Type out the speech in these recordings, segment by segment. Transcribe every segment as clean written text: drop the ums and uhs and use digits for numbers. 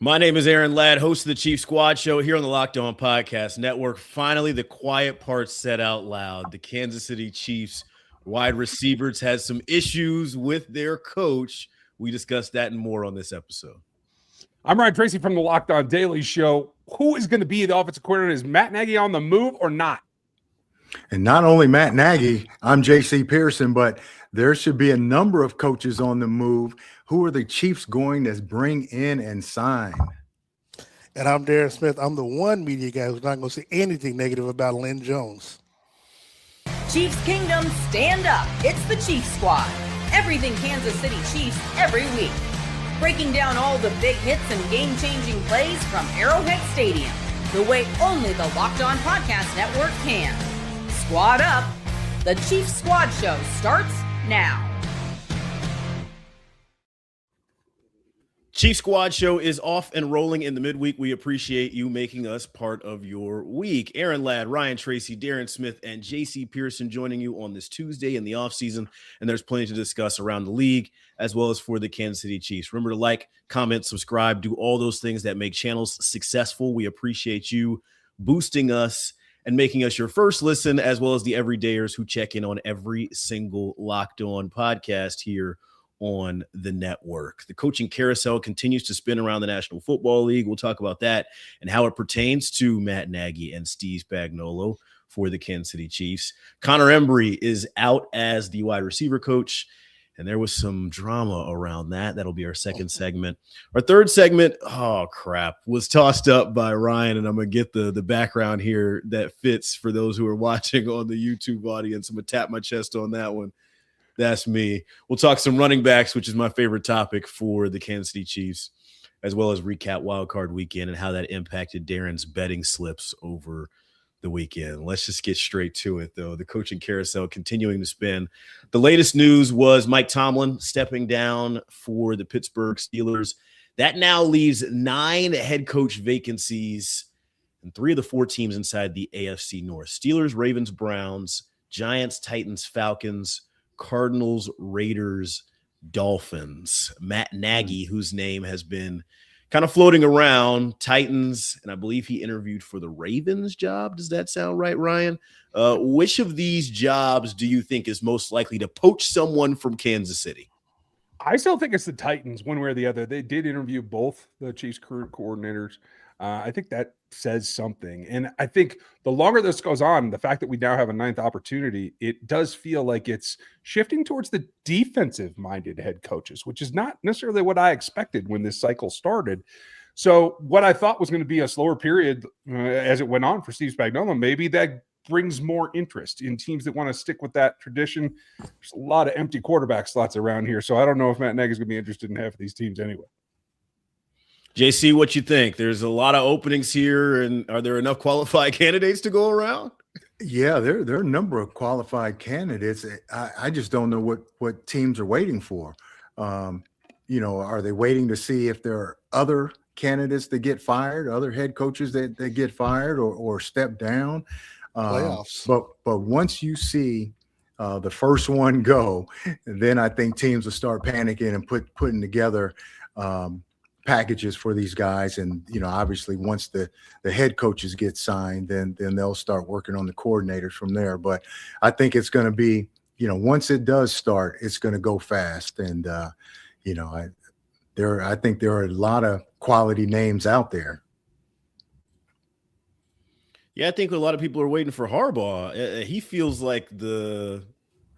My name is Aaron Ladd, host of the Chief Squad Show here on the Locked On Podcast Network. Finally, the quiet part said out loud. The Kansas City Chiefs wide receivers had some issues with their coach. We discussed that and more on this episode. I'm Ryan Tracy from the Locked On Daily Show. Who is going to be the offensive coordinator? Is Matt Nagy on the move or not? And not only Matt Nagy, I'm J.C. Pearson, but there should be a number of coaches on the move. Who are the Chiefs going to bring in and sign? And I'm Darren Smith. I'm the one media guy who's not going to say anything negative about Lynn Jones. Chiefs Kingdom, stand up. It's the Chiefs Squad. Everything Kansas City Chiefs every week. Breaking down all the big hits and game-changing plays from Arrowhead Stadium. The way only the Locked On Podcast Network can. Squad up. The Chiefs Squad Show starts now. Chief Squad Show is off and rolling in the midweek. We appreciate you making us part of your week. Aaron Ladd, Ryan Tracy, Darren Smith, and J.C. Pearson joining you on this Tuesday in the offseason. And there's plenty to discuss around the league as well as for the Kansas City Chiefs. Remember to like, comment, subscribe, do all those things that make channels successful. We appreciate you boosting us and making us your first listen, as well as the everydayers who check in on every single Locked On podcast here on the network. The coaching carousel continues to spin around the National Football League. We'll talk about that and how it pertains to Matt Nagy and Steve Spagnuolo for the Kansas City Chiefs. Connor Embree is out as the wide receiver coach, and there was some drama around that. That'll be our second segment. Our third segment, was tossed up by Ryan, and I'm going to get the background here that fits for those who are watching on the YouTube audience. I'm going to tap my chest on that one. That's me. We'll talk some running backs, which is my favorite topic for the Kansas City Chiefs, as well as recap wildcard weekend and how that impacted Darren's betting slips over the weekend. Let's just get straight to it, though. The coaching carousel continuing to spin. The latest news was Mike Tomlin stepping down for the Pittsburgh Steelers. That now leaves 9 head coach vacancies and 3 of the 4 teams inside the AFC North. Steelers, Ravens, Browns, Giants, Titans, Falcons, Cardinals, Raiders, Dolphins. Matt Nagy, whose name has been kind of floating around, Titans, and I believe he interviewed for the Ravens job. Does that sound right, Ryan? Which of these jobs do you think is most likely to poach someone from Kansas City? I still think it's the Titans, one way or the other. They did interview both the Chiefs coordinators. I think that says something. And I think the longer this goes on, the fact that we now have a 9th opportunity, it does feel like it's shifting towards the defensive-minded head coaches, which is not necessarily what I expected when this cycle started. So what I thought was going to be a slower period as it went on for Steve Spagnuolo, maybe that brings more interest in teams that want to stick with that tradition. There's a lot of empty quarterback slots around here, so I don't know if Matt Nagy is going to be interested in half of these teams anyway. JC, what you think? There's a lot of openings here, and are there enough qualified candidates to go around? Yeah, there are a number of qualified candidates. I just don't know what teams are waiting for. Are they waiting to see if there are other candidates that get fired, other head coaches that get fired or step down? Playoffs. But once you see the first one go, then I think teams will start panicking and putting together packages for these guys. And, obviously once the head coaches get signed, then they'll start working on the coordinators from there. But I think it's going to be, once it does start, it's going to go fast. And, I think there are a lot of quality names out there. Yeah, I think a lot of people are waiting for Harbaugh. He feels like the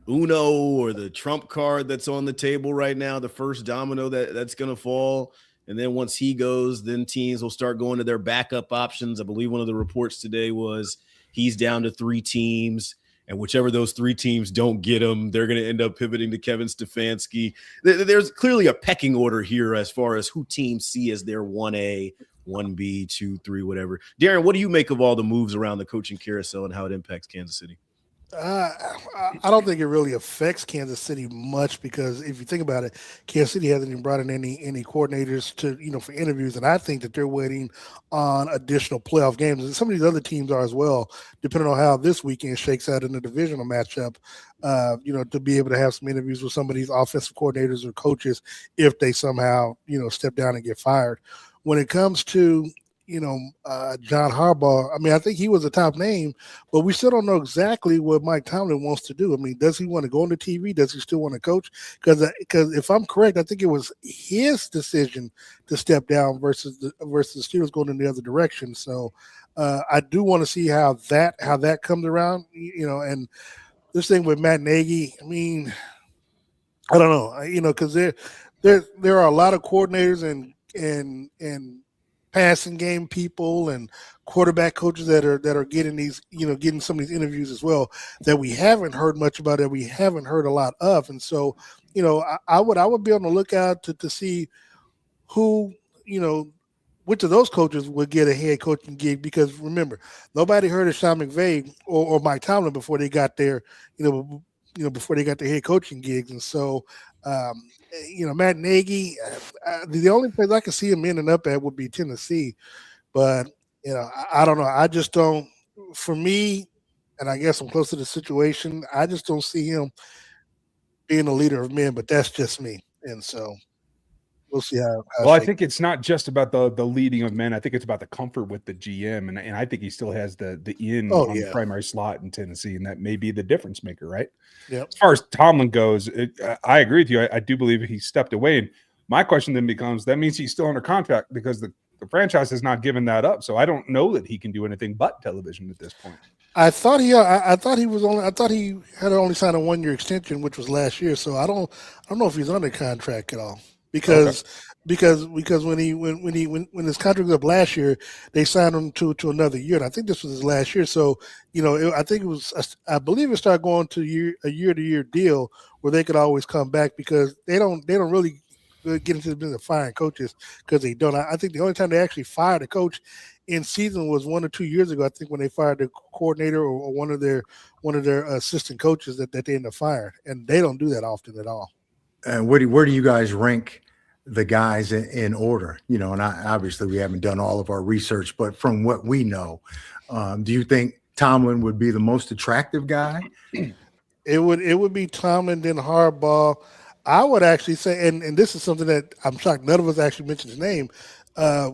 Uno or the trump card that's on the table right now, the first domino that's going to fall. And then once he goes, then teams will start going to their backup options. I believe one of the reports today was he's down to 3 teams, and whichever those 3 teams don't get him, they're going to end up pivoting to Kevin Stefanski. There's clearly a pecking order here as far as who teams see as their 1A, 1B, 2, 3, whatever. Darren, what do you make of all the moves around the coaching carousel and how it impacts Kansas City? I don't think it really affects Kansas City much, because if you think about it, Kansas City hasn't even brought in any coordinators to, for interviews. And I think that they're waiting on additional playoff games. And some of these other teams are as well, depending on how this weekend shakes out in the divisional matchup, to be able to have some interviews with some of these offensive coordinators or coaches if they somehow, step down and get fired. when it comes to John Harbaugh, I mean, I think he was a top name, but we still don't know exactly what Mike Tomlin wants to do. I mean, does he want to go on the TV? Does he still want to coach? Because if I'm correct, I think it was his decision to step down versus the Steelers going in the other direction. So I do want to see how that comes around. And this thing with Matt Nagy, I mean, I don't know, because there are a lot of coordinators and passing game people and quarterback coaches that are getting these, getting some of these interviews as well that we haven't heard much about, that we haven't heard a lot of. And so, I would be on the lookout to see who, which of those coaches would get a head coaching gig, because remember, nobody heard of Sean McVay or Mike Tomlin before they got their, before they got their head coaching gigs. And so, Matt Nagy, the only place I can see him ending up at would be Tennessee. But, I don't know. I just don't, for me, and I guess I'm close to the situation, I just don't see him being a leader of men, but that's just me. And so we'll see how well, I think it's not just about the leading of men. I think it's about the comfort with the GM. And I think he still has the in on the primary slot in Tennessee, and that may be the difference maker, right? Yeah. As far as Tomlin goes, I agree with you. I do believe he stepped away. And my question then becomes, that means he's still under contract, because the franchise has not given that up. So I don't know that he can do anything but television at this point. I thought he had only signed a 1-year extension, which was last year. So I don't know if he's under contract at all, because when his contract was up last year, they signed him to another year, and I think this was his last year. So I believe it started going to a year-to-year deal where they could always come back, because they don't really get into the business of firing coaches, because they don't. I think the only time they actually fired a coach in season was 1 or 2 years ago. I think when they fired the coordinator or one of their assistant coaches that they ended up firing, and they don't do that often at all. And where do you guys rank the guys in order? And obviously we haven't done all of our research, but from what we know, do you think Tomlin would be the most attractive guy? It would be Tomlin, then Harbaugh. I would actually say, and this is something that I'm shocked none of us actually mentioned his name.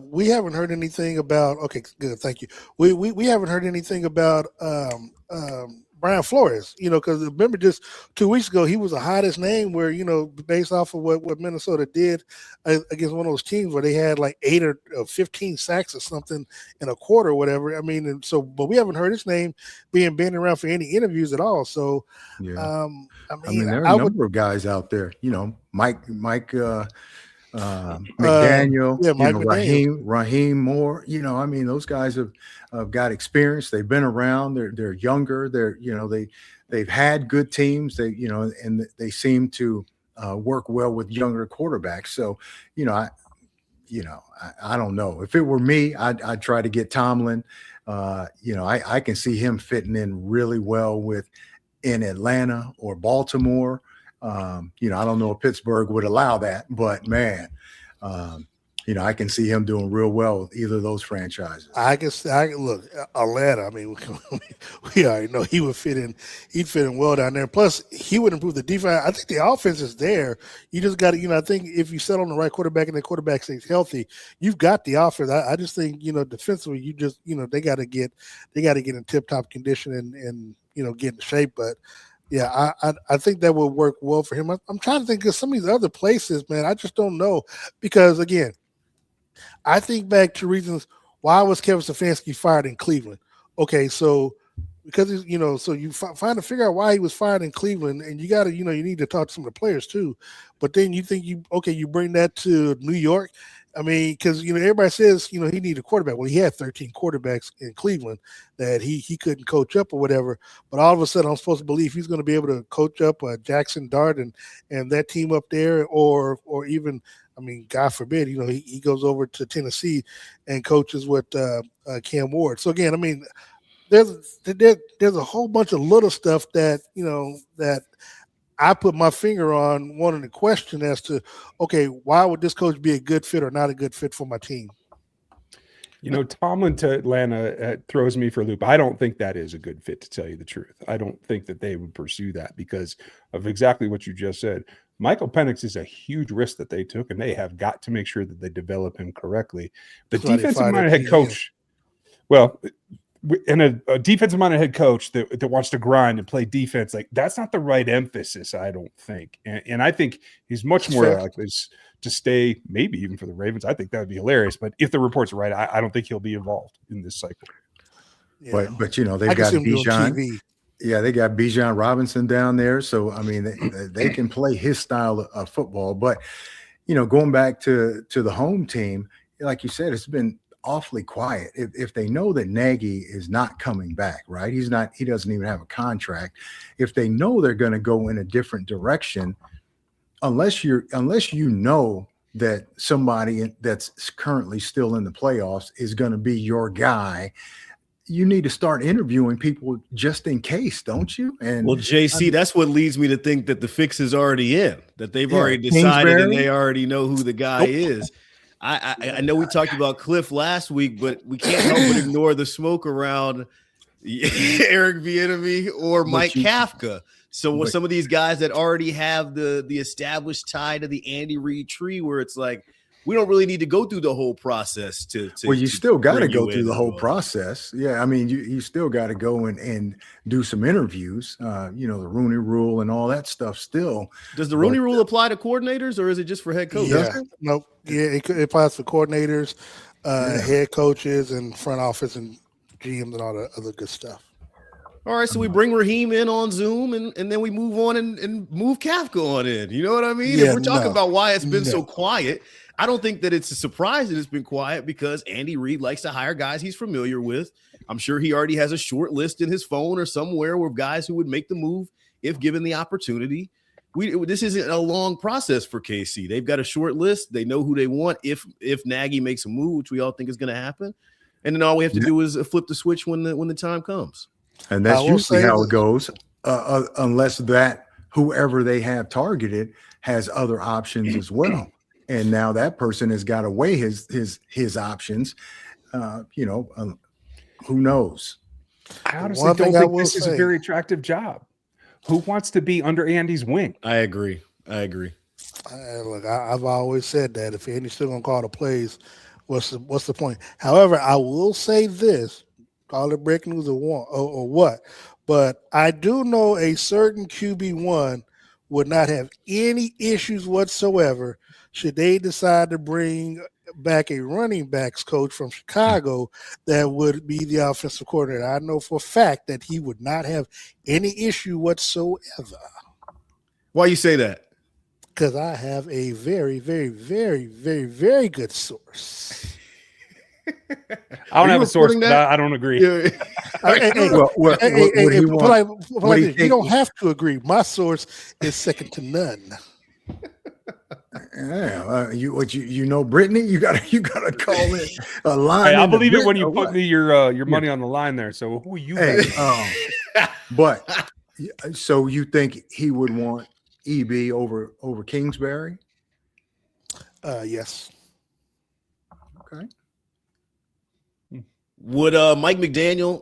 We haven't heard anything about. Okay, good, thank you. We haven't heard anything about Brian Flores. Because remember, just 2 weeks ago, he was the hottest name. Where based off of what Minnesota did against one of those teams where they had like 8 or 15 sacks or something in a quarter, or whatever. I mean, and so, but we haven't heard his name being bandied around for any interviews at all. So, yeah. I mean, there are a number of guys out there. Mike McDaniel, Raheem Moore. I mean, those guys have got experience. They've been around. They're younger. They've had good teams. And they seem to work well with younger quarterbacks. So, I don't know. If it were me, I'd try to get Tomlin. I can see him fitting in really well in Atlanta or Baltimore. I don't know if Pittsburgh would allow that, but man, I can see him doing real well with either of those franchises. I can look Atlanta. I mean, we already know he would fit in. He'd fit in well down there. Plus, he would improve the defense. I think the offense is there. You just got to, I think if you settle on the right quarterback and the quarterback stays healthy, you've got the offense. I just think, defensively, you just, they got to get in tip-top condition and get in shape. But yeah, I think that would work well for him. I'm trying to think of some of these other places, man. I just don't know, because again, I think back to reasons why was Kevin Stefanski fired in Cleveland. Okay, so because so you figure out why he was fired in Cleveland, and you got to you need to talk to some of the players too. But then you think you bring that to New York. I mean, because everybody says he needed a quarterback. Well, he had 13 quarterbacks in Cleveland that he couldn't coach up or whatever. But all of a sudden, I'm supposed to believe he's going to be able to coach up Jackson Dart and that team up there, or even, I mean, God forbid, he goes over to Tennessee and coaches with Cam Ward. So again, I mean, there's a whole bunch of little stuff that that I put my finger on, wanting to question as to, okay, why would this coach be a good fit or not a good fit for my team? Tomlin to Atlanta throws me for a loop. I don't think that is a good fit, to tell you the truth. I don't think that they would pursue that because of exactly what you just said. Michael Penix is a huge risk that they took, and they have got to make sure that they develop him correctly. The defensive-minded head coach, and a defensive-minded head coach that wants to grind and play defense, like that's not the right emphasis, I don't think. And I think he's much more likely to stay, maybe even for the Ravens. I think that would be hilarious. But if the reports are right, I don't think he'll be involved in this cycle. Yeah. But they've got Bijan. Yeah, they got Bijan Robinson down there. So, I mean, they can play his style of football. But, going back to the home team, like you said, it's been awfully quiet. If they know that Nagy is not coming back, right? He doesn't even have a contract. If they know they're going to go in a different direction, unless you know that somebody that's currently still in the playoffs is going to be your guy, you need to start interviewing people just in case, don't you? And JC, that's what leads me to think that the fix is already in, that they've already decided and they already know who the guy is. I know we talked about Cliff last week, but we can't help but ignore the smoke around Eric Bieniemy or Mike Kafka. So with some of these guys that already have the established tie to the Andy Reid tree, where it's like, we don't really need to go through the whole process to you still got to go through the whole process. Yeah. I mean, you still got to go and do some interviews, the Rooney Rule and all that stuff still. Does the Rooney Rule apply to coordinators, or is it just for head coaches? Yeah. Nope. Yeah, it applies for coordinators, head coaches, and front office and GMs and all the other good stuff. All right, so we bring Raheem in on Zoom, and then we move on and move Kafka on in. You know what I mean? Yeah, if we're talking about why it's been so quiet, I don't think that it's a surprise that it's been quiet, because Andy Reid likes to hire guys he's familiar with. I'm sure he already has a short list in his phone or somewhere with guys who would make the move if given the opportunity. This isn't a long process for KC. They've got a short list. They know who they want if Nagy makes a move, which we all think is going to happen. And then all we have to do is flip the switch when the time comes. And that's usually how it goes, unless that whoever they have targeted has other options as well. And now that person has got to weigh his options. Who knows? I honestly don't think this is a very attractive job. Who wants to be under Andy's wing? I agree. Look, I've always said that if Andy's still going to call the plays, what's the point? However, I will say this, call it breaking news or what, but I do know a certain QB1 would not have any issues whatsoever should they decide to bring back a running backs coach from Chicago that would be the offensive coordinator. I know for a fact that he would not have any issue whatsoever. Why you say that? Because I have a very, very, very, very, very good source. I don't have a source, but I don't agree. You don't have to agree. My source is second to none. Yeah, you know Brittany, you gotta call it a line. Hey, I believe it when you put your money on the line there. So who are you? But so you think he would want EB over Kingsbury? Yes. Okay. Would Mike McDaniel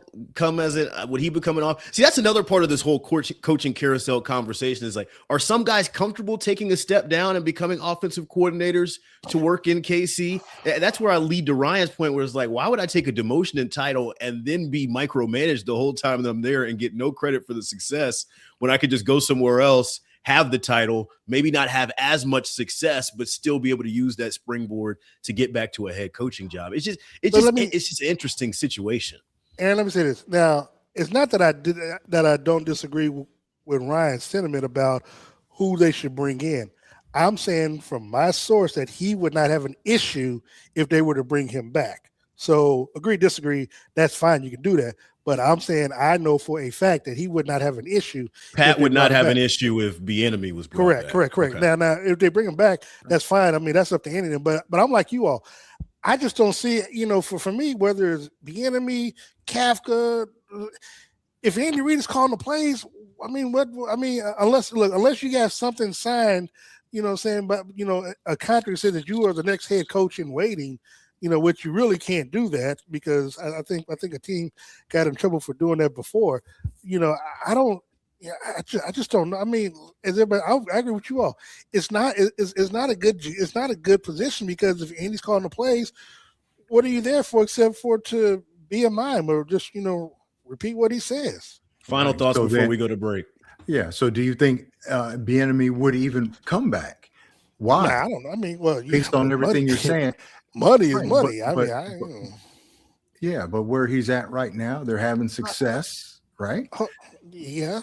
would he become an off? See, that's another part of this whole coaching carousel conversation is like, are some guys comfortable taking a step down and becoming offensive coordinators to work in KC? That's where I lead to Ryan's point, where it's like, why would I take a demotion in title and then be micromanaged the whole time that I'm there and get no credit for the success when I could just go somewhere else, have the title, maybe not have as much success, but still be able to use that springboard to get back to a head coaching job. It's just an interesting situation. And let me say this. Now, it's not that I don't disagree with Ryan's sentiment about who they should bring in. I'm saying from my source that he would not have an issue if they were to bring him back. So agree, disagree, that's fine. You can do that. But I'm saying I know for a fact that he would not have an issue. Pat would not have an issue if Bieniemy was brought back. Correct. Okay. Now, if they bring him back, that's fine. I mean, that's up to Andy. But I'm like you all. I just don't see it, for me, whether it's Bieniemy, Kafka, if Andy Reid is calling the plays, unless you got something signed, but a contract says that you are the next head coach in waiting, which you really can't do that, because I think a team got in trouble for doing that before. I don't Yeah, I just don't know. I mean, I agree with you all. It's not a good position, because if Andy's calling the plays, what are you there for except for to be a mime or just repeat what he says? Final Right. thoughts So before then- we go to break. Yeah. So do you think Bieniemy would even come back? Why? Nah, I don't know. I mean, well, Based on everything you're saying. money is Right, money. Yeah, but where he's at right now, they're having success, right? Yeah.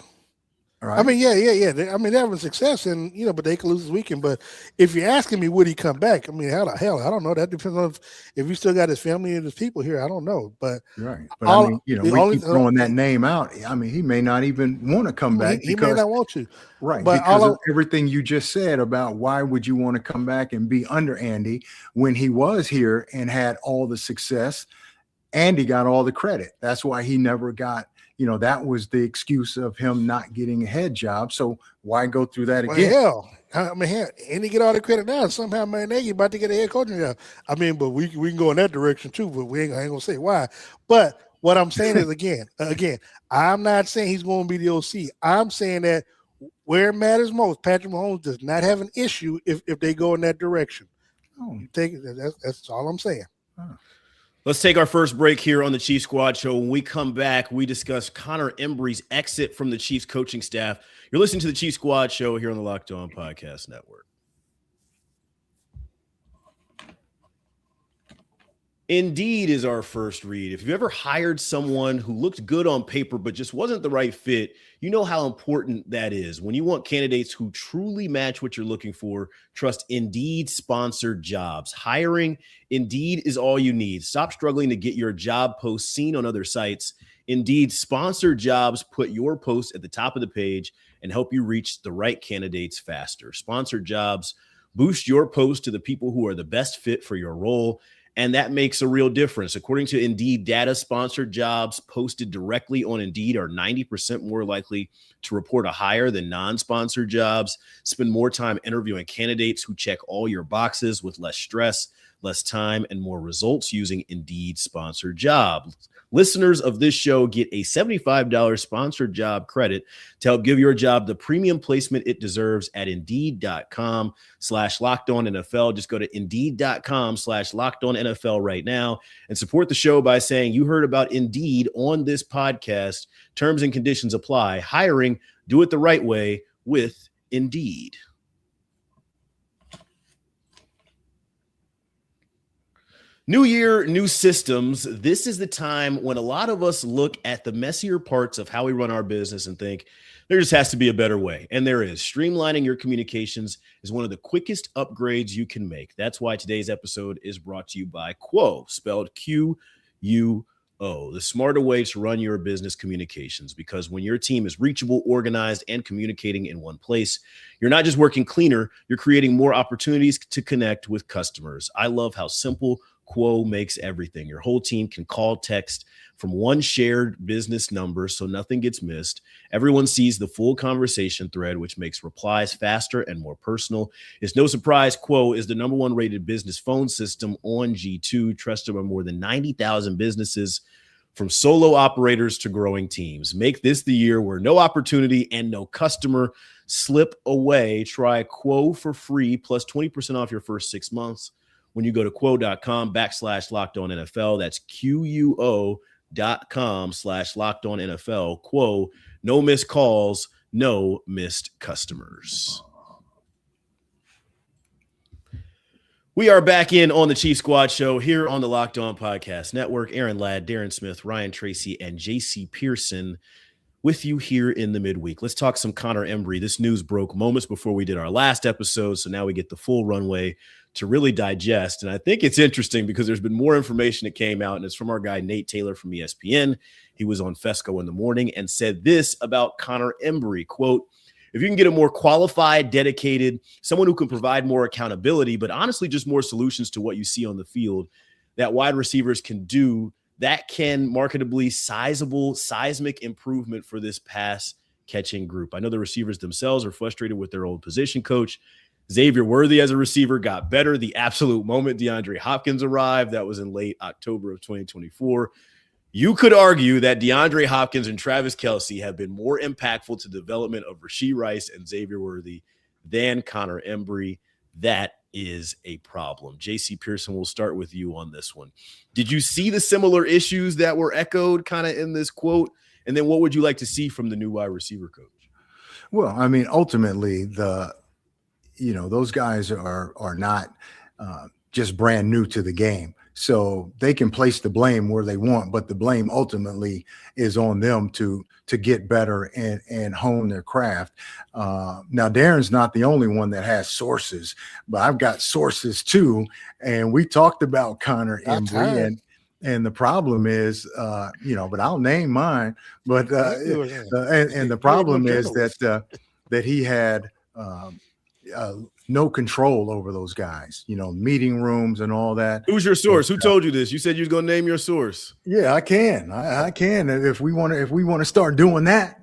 All right. I mean, yeah. They're having success, and but they could lose this weekend. But if you're asking me, would he come back? I mean, hell, I don't know. That depends on if he still got his family and his people here. I don't know, but right. But we keep throwing that name out. I mean, he may not even want to come back. He may not want to. Right, but because of everything you just said about why would you want to come back and be under Andy when he was here and had all the success. Andy got all the credit. That's why he never got. That was the excuse of him not getting a head job. So why go through that again? Well, hell, I mean, Andy get all the credit now. Somehow, Matt Nagy about to get a head coaching job. I mean, but we can go in that direction too. But I ain't gonna say why. But what I'm saying is, again, I'm not saying he's going to be the OC. I'm saying that where it matters most, Patrick Mahomes does not have an issue if they go in that direction. Oh. That's all I'm saying. Huh. Let's take our first break here on the Chiefs Squad Show. When we come back, we discuss Connor Embree's exit from the Chiefs coaching staff. You're listening to the Chiefs Squad Show here on the Locked On Podcast Network. Indeed is our first read. If you've ever hired someone who looked good on paper but just wasn't the right fit, you know how important that is. When you want candidates who truly match what you're looking for, trust Indeed sponsored jobs. Hiring Indeed is all you need. Stop struggling to get your job post seen on other sites. Indeed sponsored jobs put your post at the top of the page and help you reach the right candidates faster. Sponsored jobs boost your post to the people who are the best fit for your role. And that makes a real difference. According to Indeed data, sponsored jobs posted directly on Indeed are 90% more likely to report a hire than non-sponsored jobs. Spend more time interviewing candidates who check all your boxes with less stress, less time, and more results using Indeed sponsored jobs. Listeners of this show get a $75 sponsored job credit to help give your job the premium placement it deserves at Indeed.com/LockedOnNFL. Just go to Indeed.com/LockedOnNFL right now and support the show by saying you heard about Indeed on this podcast. Terms and conditions apply. Hiring, do it the right way with Indeed. New year, new systems. This is the time when a lot of us look at the messier parts of how we run our business and think there just has to be a better way. And there is. Streamlining your communications is one of the quickest upgrades you can make. That's why today's episode is brought to you by Quo, spelled Q-U-O, the smarter way to run your business communications. Because when your team is reachable, organized, and communicating in one place, you're not just working cleaner, you're creating more opportunities to connect with customers. I love how simple Quo makes everything. Your whole team can call, text from one shared business number so nothing gets missed. Everyone sees the full conversation thread, which makes replies faster and more personal. It's no surprise Quo is the #1 rated business phone system on G2, trusted by more than 90,000 businesses, from solo operators to growing teams. Make this the year where no opportunity and no customer slip away. Try Quo for free, plus 20% off your first 6 months when you go to quo.com/LockedOnNFL. That's QUO.com/LockedOnNFL. Quo, no missed calls, no missed customers. We are back in on the Chiefs Squad Show here on the Locked On Podcast Network. Aaron Ladd, Darren Smith, Ryan Tracy, and JC Pearson with you here in the midweek. Let's talk some Connor Embree. This news broke moments before we did our last episode, so now we get the full runway to really digest. And I think it's interesting because there's been more information that came out, and it's from our guy Nate Taylor from ESPN. He was on Fesco in the morning and said this about Connor Embree, quote, "If you can get a more qualified, dedicated, someone who can provide more accountability, but honestly just more solutions to what you see on the field that wide receivers can do, that can marketably seismic improvement for this pass catching group." I know the receivers themselves are frustrated with their old position coach. Xavier Worthy as a receiver got better the absolute moment DeAndre Hopkins arrived. That was in late October of 2024. You could argue that DeAndre Hopkins and Travis Kelce have been more impactful to the development of Rashee Rice and Xavier Worthy than Connor Embree. That is a problem. JC Pearson, we'll start with you on this one. Did you see the similar issues that were echoed kind of in this quote? And then what would you like to see from the new wide receiver coach? Well, I mean, ultimately, those guys are not just brand new to the game. So they can place the blame where they want, but the blame ultimately is on them to get better and hone their craft. Now, Darren's not the only one that has sources, but I've got sources too. And we talked about Connor Embree, and the problem is, but I'll name mine. But and the problem is that he had no control over those guys, meeting rooms and all that. Who's your source? Who told you this? You said you was going to name your source. Yeah, I can. I can. If we want to start doing that.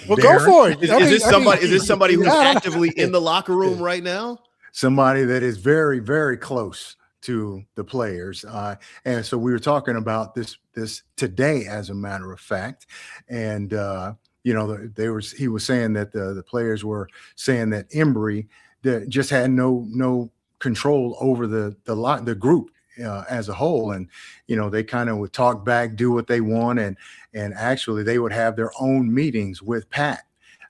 Well, Darren, go for it. Is this somebody who's actively in the locker room right now? Somebody that is very, very close to the players. And so we were talking about this today, as a matter of fact. And, he was saying that the players were saying that Embree that just had no control over the group as a whole. And, they kind of would talk back, do what they want. And actually they would have their own meetings with Pat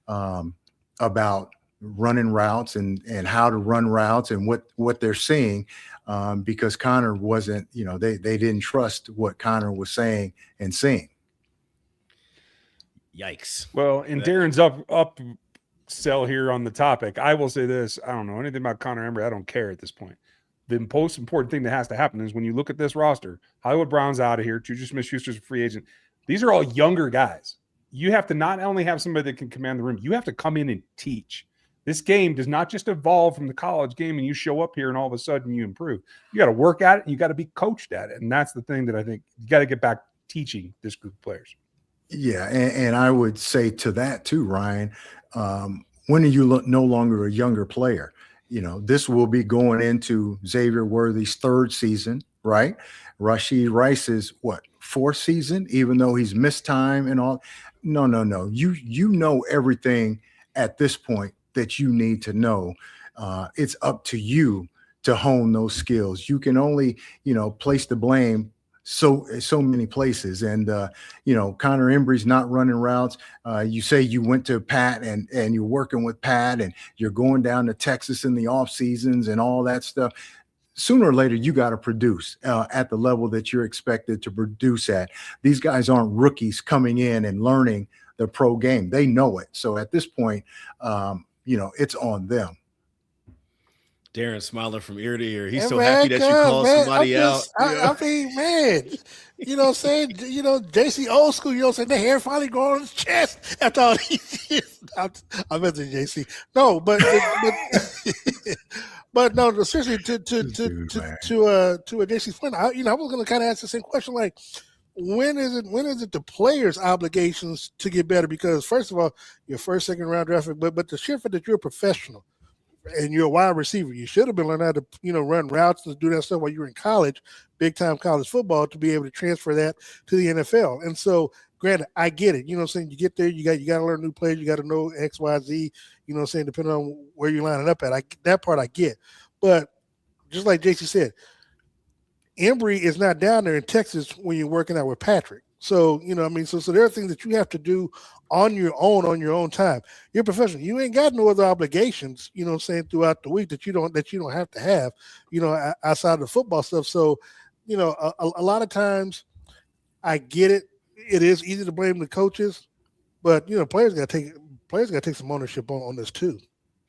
about running routes and how to run routes and what they're seeing, because Connor wasn't, they didn't trust what Connor was saying and seeing. Yikes. Well, and Darren's up sell here on the topic. I will say this. I don't know anything about Connor Embree. I don't care at this point. The most important thing that has to happen is when you look at this roster, Hollywood Brown's out of here. Juju Smith-Schuster's a free agent. These are all younger guys. You have to not only have somebody that can command the room, you have to come in and teach. This game does not just evolve from the college game and you show up here and all of a sudden you improve. You got to work at it. And you got to be coached at it. And that's the thing that I think you got to get back teaching this group of players. Yeah, and I would say to that too, Ryan, when are you no longer a younger player? This will be going into Xavier Worthy's third season, right? Rashee Rice's fourth season, even though he's missed time and all. No. You know everything at this point that you need to know. It's up to you to hone those skills. You can only, place the blame so many places. And, Connor Embree's not running routes. You say you went to Pat and you're working with Pat and you're going down to Texas in the off seasons and all that stuff. Sooner or later, you got to produce at the level that you're expected to produce at. These guys aren't rookies coming in and learning the pro game. They know it. So at this point, it's on them. Darren smiling from ear to ear. He's so happy that you called somebody out. I mean, man, you know what I'm saying? JC old school, you know what I'm saying? The hair finally growing on his chest after all these years. I meant to JC. No, but but no, seriously, to JC's point, I was going to kind of ask the same question, like, when is it the players' obligations to get better? Because first of all, your first, second round draft, but the shift that you're a professional and you're a wide receiver, you should have been learning how to, run routes and do that stuff while you were in college, big time college football, to be able to transfer that to the NFL. And so, granted, I get it. You know what I'm saying? You get there, you got to learn new plays, you got to know X, Y, Z, you know what I'm saying, depending on where you're lining up at. That part I get. But just like JC said, Embree is not down there in Texas when you're working out with Patrick. So, so there are things that you have to do on your own time. You're a professional. You ain't got no other obligations, throughout the week that you don't have to have, outside of the football stuff. So, a lot of times I get it. It is easy to blame the coaches, but, players got to take some ownership on this too.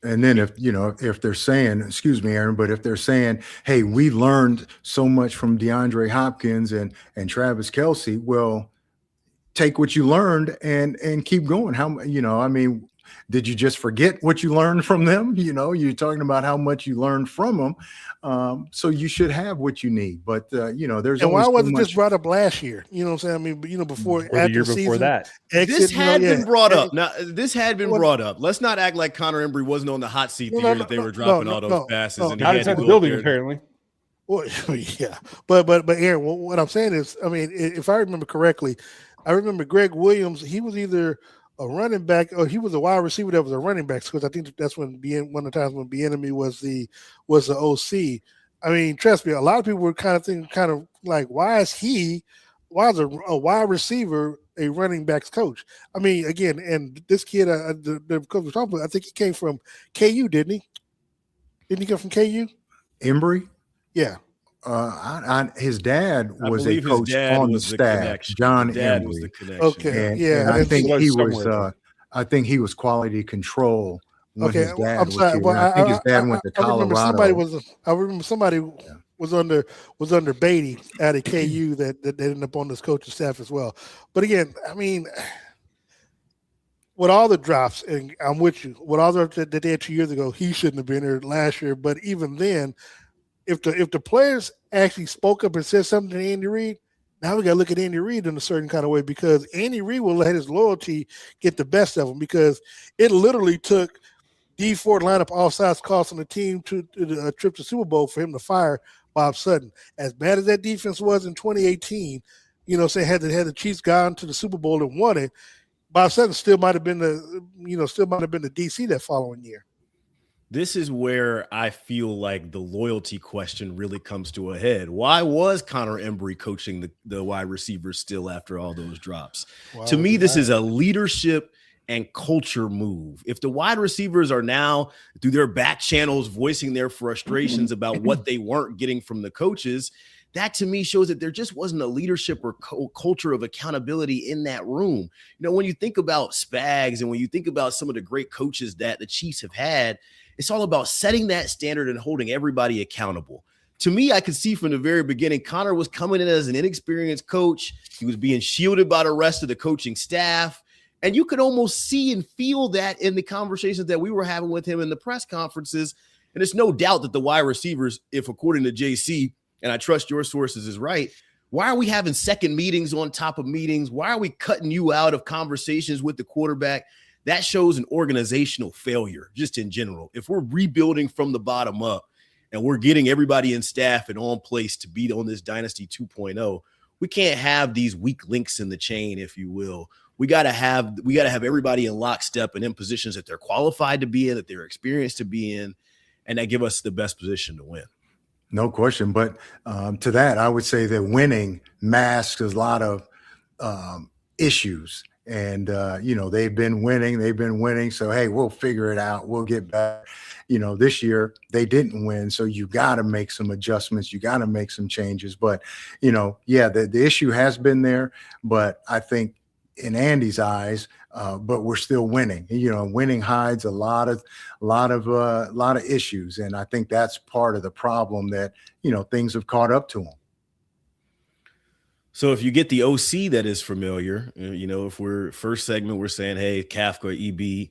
And then if they're saying, excuse me, Aaron, but if they're saying, hey, we learned so much from DeAndre Hopkins and Travis Kelce, well, take what you learned and keep going. Did you just forget what you learned from them? You're talking about how much you learned from them. So you should have what you need. But, there's and why wasn't this brought up last year? You know what I'm saying? Before, or the year before that. This had been brought up. Now, this had been brought up. Let's not act like Connor Embree wasn't on the hot seat the year that they were dropping all those passes. And not inside the building, apparently. Well, yeah, but Aaron, what I'm saying is, I mean, if I remember correctly, I remember Greg Williams. He was either a running back or he was a wide receiver that was a running back. Because I think that's when one of the times when Bieniemy was the OC. I mean, trust me, a lot of people were kind of thinking, kind of like, why is a wide receiver a running backs coach? I mean, again, and this kid, the coach was talking about, I think he came from KU, didn't he? Didn't he come from KU? Embree? Yeah. His dad was a believe his coach dad on the was the staff. connection. John The dad was the Embree. connection. Okay. And, Yeah, and I and think so- he somewhere was. I think he was quality control when Okay, his dad I'm was sorry. here. Well, And I think his dad went to I remember Colorado. somebody was under Beatty out of KU that ended up on this coaching staff as well. But again, I mean, with all the drops, and I'm with you, with all that they had 2 years ago, he shouldn't have been there last year. But even then, if the players actually spoke up and said something to Andy Reid, now we got to look at Andy Reid in a certain kind of way, because Andy Reid will let his loyalty get the best of him, because it literally took D Ford lineup offsides costing the team to a trip to Super Bowl for him to fire Bob Sutton. As bad as that defense was in 2018, had the Chiefs gone to the Super Bowl and won it, Bob Sutton still might have been the DC that following year. This is where I feel like the loyalty question really comes to a head. Why was Connor Embree coaching the wide receivers still after all those drops? To me, this is a leadership and culture move. If the wide receivers are now through their back channels voicing their frustrations about what they weren't getting from the coaches, that to me shows that there just wasn't a leadership or culture of accountability in that room. When you think about Spags and when you think about some of the great coaches that the Chiefs have had, it's all about setting that standard and holding everybody accountable. To me, I could see from the very beginning, Connor was coming in as an inexperienced coach. He was being shielded by the rest of the coaching staff. And you could almost see and feel that in the conversations that we were having with him in the press conferences. And it's no doubt that the wide receivers, if according to JC, and I trust your sources is right, why are we having second meetings on top of meetings? Why are we cutting you out of conversations with the quarterback? That shows an organizational failure just in general. If we're rebuilding from the bottom up and we're getting everybody in staff and on place to be on this Dynasty 2.0, we can't have these weak links in the chain, if you will. We got to have everybody in lockstep and in positions that they're qualified to be in, that they're experienced to be in, and that give us the best position to win. No question. But to that, I would say that winning masks a lot of issues. And, they've been winning. So, hey, we'll figure it out. We'll get back. This year they didn't win. So you got to make some adjustments. You got to make some changes. But, the issue has been there. But I think in Andy's eyes, but we're still winning. Winning hides a lot of issues. And I think that's part of the problem that, things have caught up to him. So if you get the OC that is familiar, if we're first segment, we're saying, hey, Kafka, EB,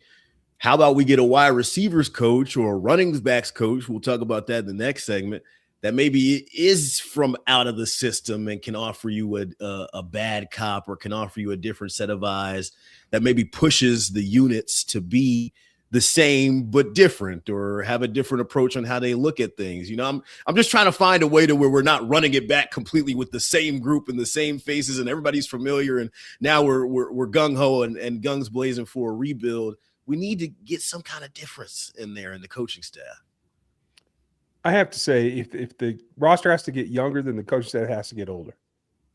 how about we get a wide receivers coach or a running backs coach? We'll talk about that in the next segment. That maybe is from out of the system and can offer you a bad cop or can offer you a different set of eyes that maybe pushes the units to be the same but different or have a different approach on how they look at things. I'm just trying to find a way to where we're not running it back completely with the same group and the same faces and everybody's familiar and now we're gung-ho and guns blazing for a rebuild. We need to get some kind of difference in there in the coaching staff. I have to say, if the roster has to get younger, then the coaching staff has to get older.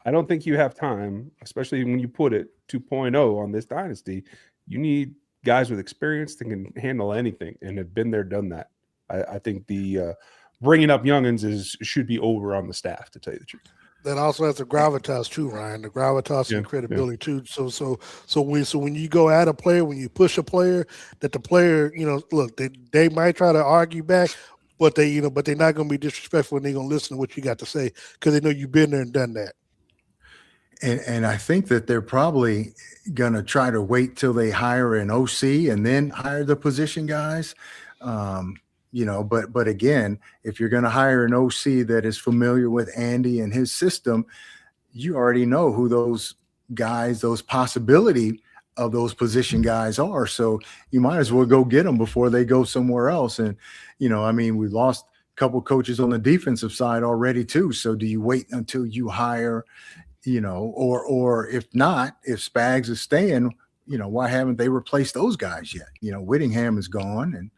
I don't think you have time, especially when you put it 2.0 on this dynasty. You need guys with experience that can handle anything and have been there, done that. I think the bringing up youngins should be over on the staff, to tell you the truth. That also has the gravitas too, Ryan. The gravitas and credibility too. So when you go at a player, when you push a player, that the player, look, they might try to argue back, but they're not going to be disrespectful and they're going to listen to what you got to say because they know you've been there and done that. And I think that they're probably going to try to wait till they hire an OC and then hire the position guys. But again, if you're going to hire an OC that is familiar with Andy and his system, you already know who those guys, those possibility of those position guys are. So you might as well go get them before they go somewhere else. And, we lost couple coaches on the defensive side already too. So do you wait until you hire, or if not, if Spags is staying, why haven't they replaced those guys yet? Whittingham is gone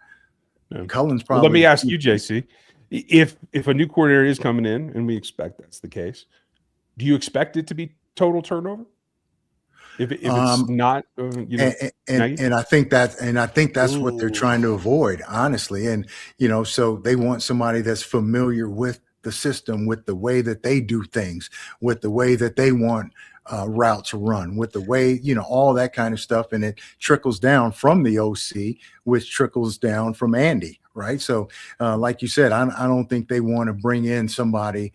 and Cullen's probably. Well, let me ask you, JC, if a new coordinator is coming in, and we expect that's the case, do you expect it to be total turnover? If it's not, and I think that's what they're trying to avoid, honestly. And so they want somebody that's familiar with the system, with the way that they do things, with the way that they want routes run, with the way all that kind of stuff, and it trickles down from the OC, which trickles down from Andy, right? So, like you said, I don't think they want to bring in somebody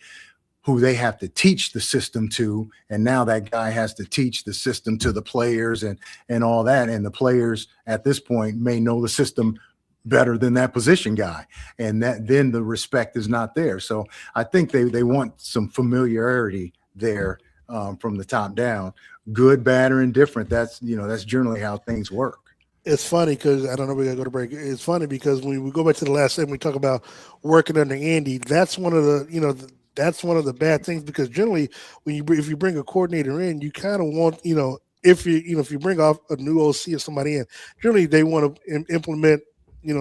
who they have to teach the system to, and now that guy has to teach the system to the players and all that, and the players at this point may know the system better than that position guy, and that then the respect is not there. So I think they want some familiarity there from the top down, good, bad, or indifferent. That's generally how things work. It's funny because I don't know, we gotta go to break. It's funny because when we go back to the last segment, we talk about working under Andy. That's one of the that's one of the bad things, because generally if you bring a coordinator in, you kind of want, if you bring off a new OC or somebody in, generally they want to implement,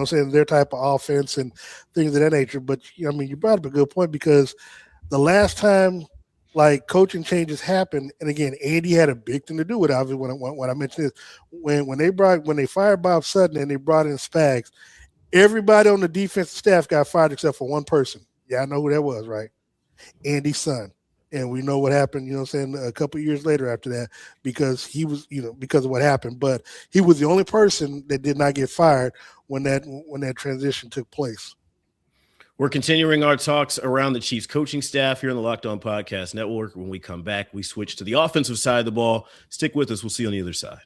saying their type of offense and things of that nature. But you brought up a good point, because the last time like coaching changes happened, and again, Andy had a big thing to do with it. Obviously, when I mentioned this, when they fired Bob Sutton and they brought in Spags, everybody on the defensive staff got fired except for one person. Yeah, I know who that was, right? Andy's son. And we know what happened, a couple of years later after that, because he was, because of what happened. But he was the only person that did not get fired when that transition took place. We're continuing our talks around the Chiefs coaching staff here on the Locked On Podcast Network. When we come back, we switch to the offensive side of the ball. Stick with us. We'll see you on the other side.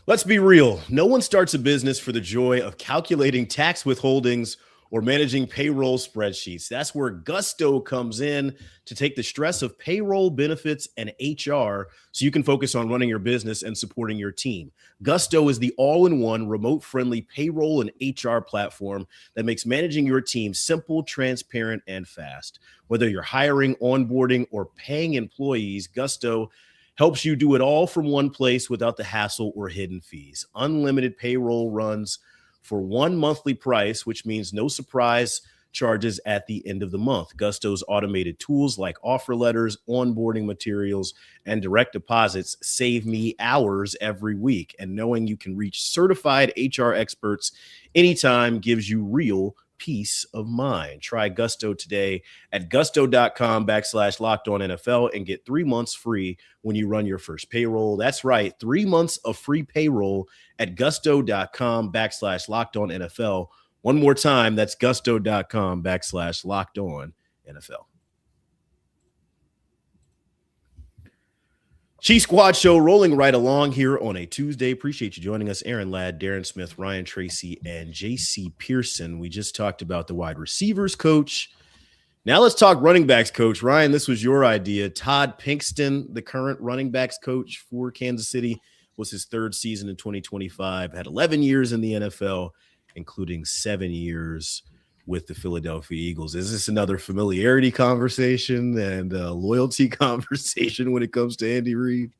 Let's be real. No one starts a business for the joy of calculating tax withholdings or managing payroll spreadsheets. That's where Gusto comes in to take the stress of payroll, benefits, and HR so you can focus on running your business and supporting your team. Gusto is the all-in-one remote-friendly payroll and HR platform that makes managing your team simple, transparent, and fast. Whether you're hiring, onboarding, or paying employees, Gusto helps you do it all from one place without the hassle or hidden fees. Unlimited payroll runs for one monthly price, which means no surprise charges at the end of the month. Gusto's automated tools like offer letters, onboarding materials, and direct deposits save me hours every week. And knowing you can reach certified HR experts anytime gives you real peace of mind. Try Gusto today at gusto.com/LockedOnNFL and get 3 months free when you run your first payroll. That's right, 3 months of free payroll at gusto.com/LockedOnNFL. One more time, that's gusto.com/LockedOnNFL. Chief Squad Show rolling right along here on a Tuesday. Appreciate you joining us. Aaron Ladd, Darren Smith, Ryan Tracy, and JC Pearson. We just talked about the wide receivers coach. Now let's talk running backs coach. Ryan, this was your idea. Todd Pinkston, the current running backs coach for Kansas City, was his third season in 2025, had 11 years in the NFL, including 7 years with the Philadelphia Eagles. Is this another familiarity conversation and loyalty conversation when it comes to Andy Reid?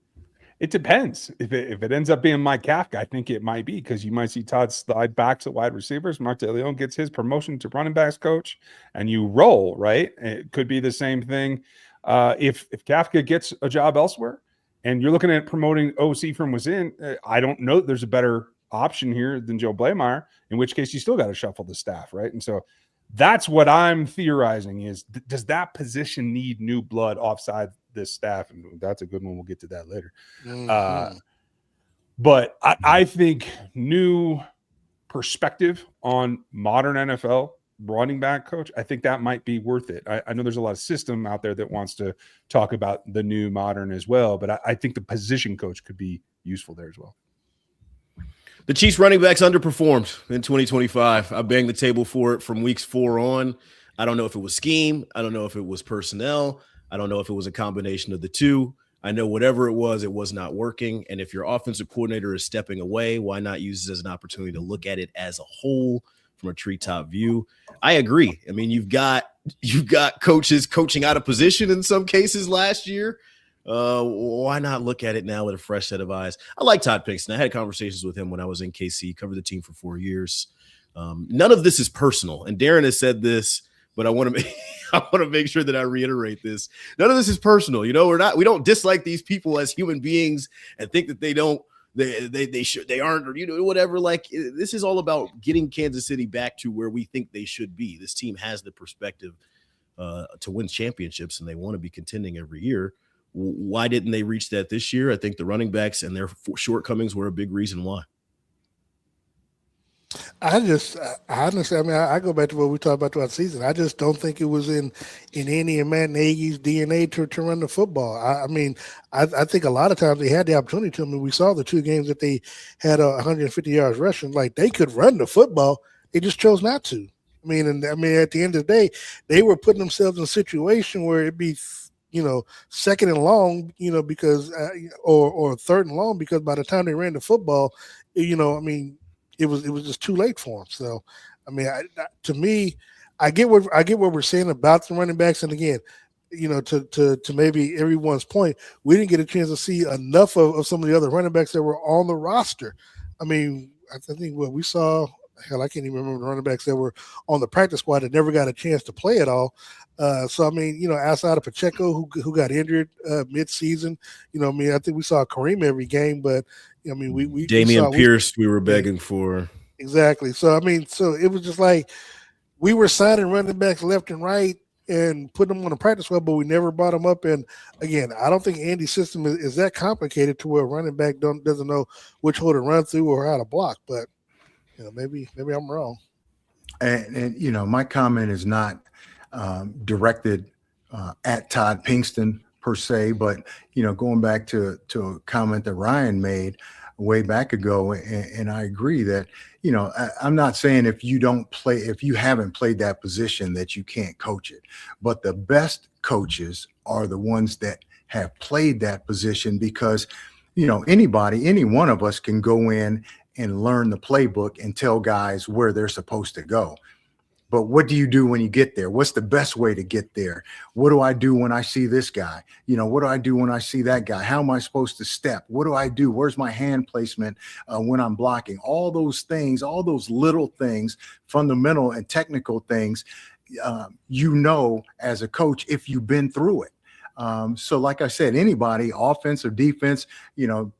It depends. If it ends up being Mike Kafka, I think it might be, because you might see Todd slide back to wide receivers. Mark DeLeon gets his promotion to running backs coach, and you roll, right? It could be the same thing if Kafka gets a job elsewhere, and you're looking at promoting OC from within. I don't know that there's a better option here than Joe Blameyer, in which case you still got to shuffle the staff, right? And so that's what I'm theorizing is, does that position need new blood offside this staff? And that's a good one. We'll get to that later. But I think new perspective on modern NFL running back coach, I think that might be worth it. I know there's a lot of system out there that wants to talk about the new modern as well, but I think the position coach could be useful there as well. The Chiefs running backs underperformed in 2025. I banged the table for it from weeks 4 on. I don't know if it was scheme. I don't know if it was personnel. I don't know if it was a combination of the two. I know whatever it was not working. And if your offensive coordinator is stepping away, why not use it as an opportunity to look at it as a whole from a treetop view? I agree. I mean, you've got coaches coaching out of position in some cases last year. Why not look at it now with a fresh set of eyes? I like Todd Pinkston. I had conversations with him when I was in KC, covered the team for 4 years. None of this is personal. And Darren has said this, but I want to make sure that I reiterate this. None of this is personal. You know, we don't dislike these people as human beings and think that they aren't, or, you know, whatever. Like, this is all about getting Kansas City back to where we think they should be. This team has the perspective to win championships, and they want to be contending every year. Why didn't they reach that this year? I think the running backs and their shortcomings were a big reason why. I honestly, I mean, I go back to what we talked about throughout the season. I just don't think it was in Andy and Matt Nagy's DNA to run the football. I think a lot of times they had the opportunity to. I mean, we saw the 2 games that they had 150 yards rushing. Like, they could run the football. They just chose not to. I mean, at the end of the day, they were putting themselves in a situation where it'd be, you know, 2nd and long, you know, because or 3rd and long, because by the time they ran the football, you know, I mean, it was just too late for them. So, I mean, to me, I get what we're saying about the running backs. And again, you know, to maybe everyone's point, we didn't get a chance to see enough of some of the other running backs that were on the roster. I mean, I think what we saw, hell, I can't even remember the running backs that were on the practice squad that never got a chance to play at all. So, I mean, you know, outside of Pacheco, who got injured mid-season, you know, I mean, I think we saw Kareem every game, but, I mean, we Damian Pierce we were begging for. Exactly. So, I mean, so it was just like we were signing running backs left and right and putting them on the practice squad, but we never brought them up. And, again, I don't think Andy's system is that complicated to where a running back doesn't know which hole to run through or how to block. But, you know, maybe I'm wrong. And you know, my comment is not directed at Todd Pinkston per se, but, you know, going back to a comment that Ryan made way back ago, and I agree that, you know, I'm not saying if you haven't played that position that you can't coach it, but the best coaches are the ones that have played that position, because, you know, any one of us can go in and learn the playbook and tell guys where they're supposed to go. But what do you do when you get there? What's the best way to get there? What do I do when I see this guy? You know, what do I do when I see that guy? How am I supposed to step? What do I do? Where's my hand placement when I'm blocking? All those things, all those little things, fundamental and technical things, you know, as a coach, if you've been through it. So like I said, anybody, offense or defense, you know,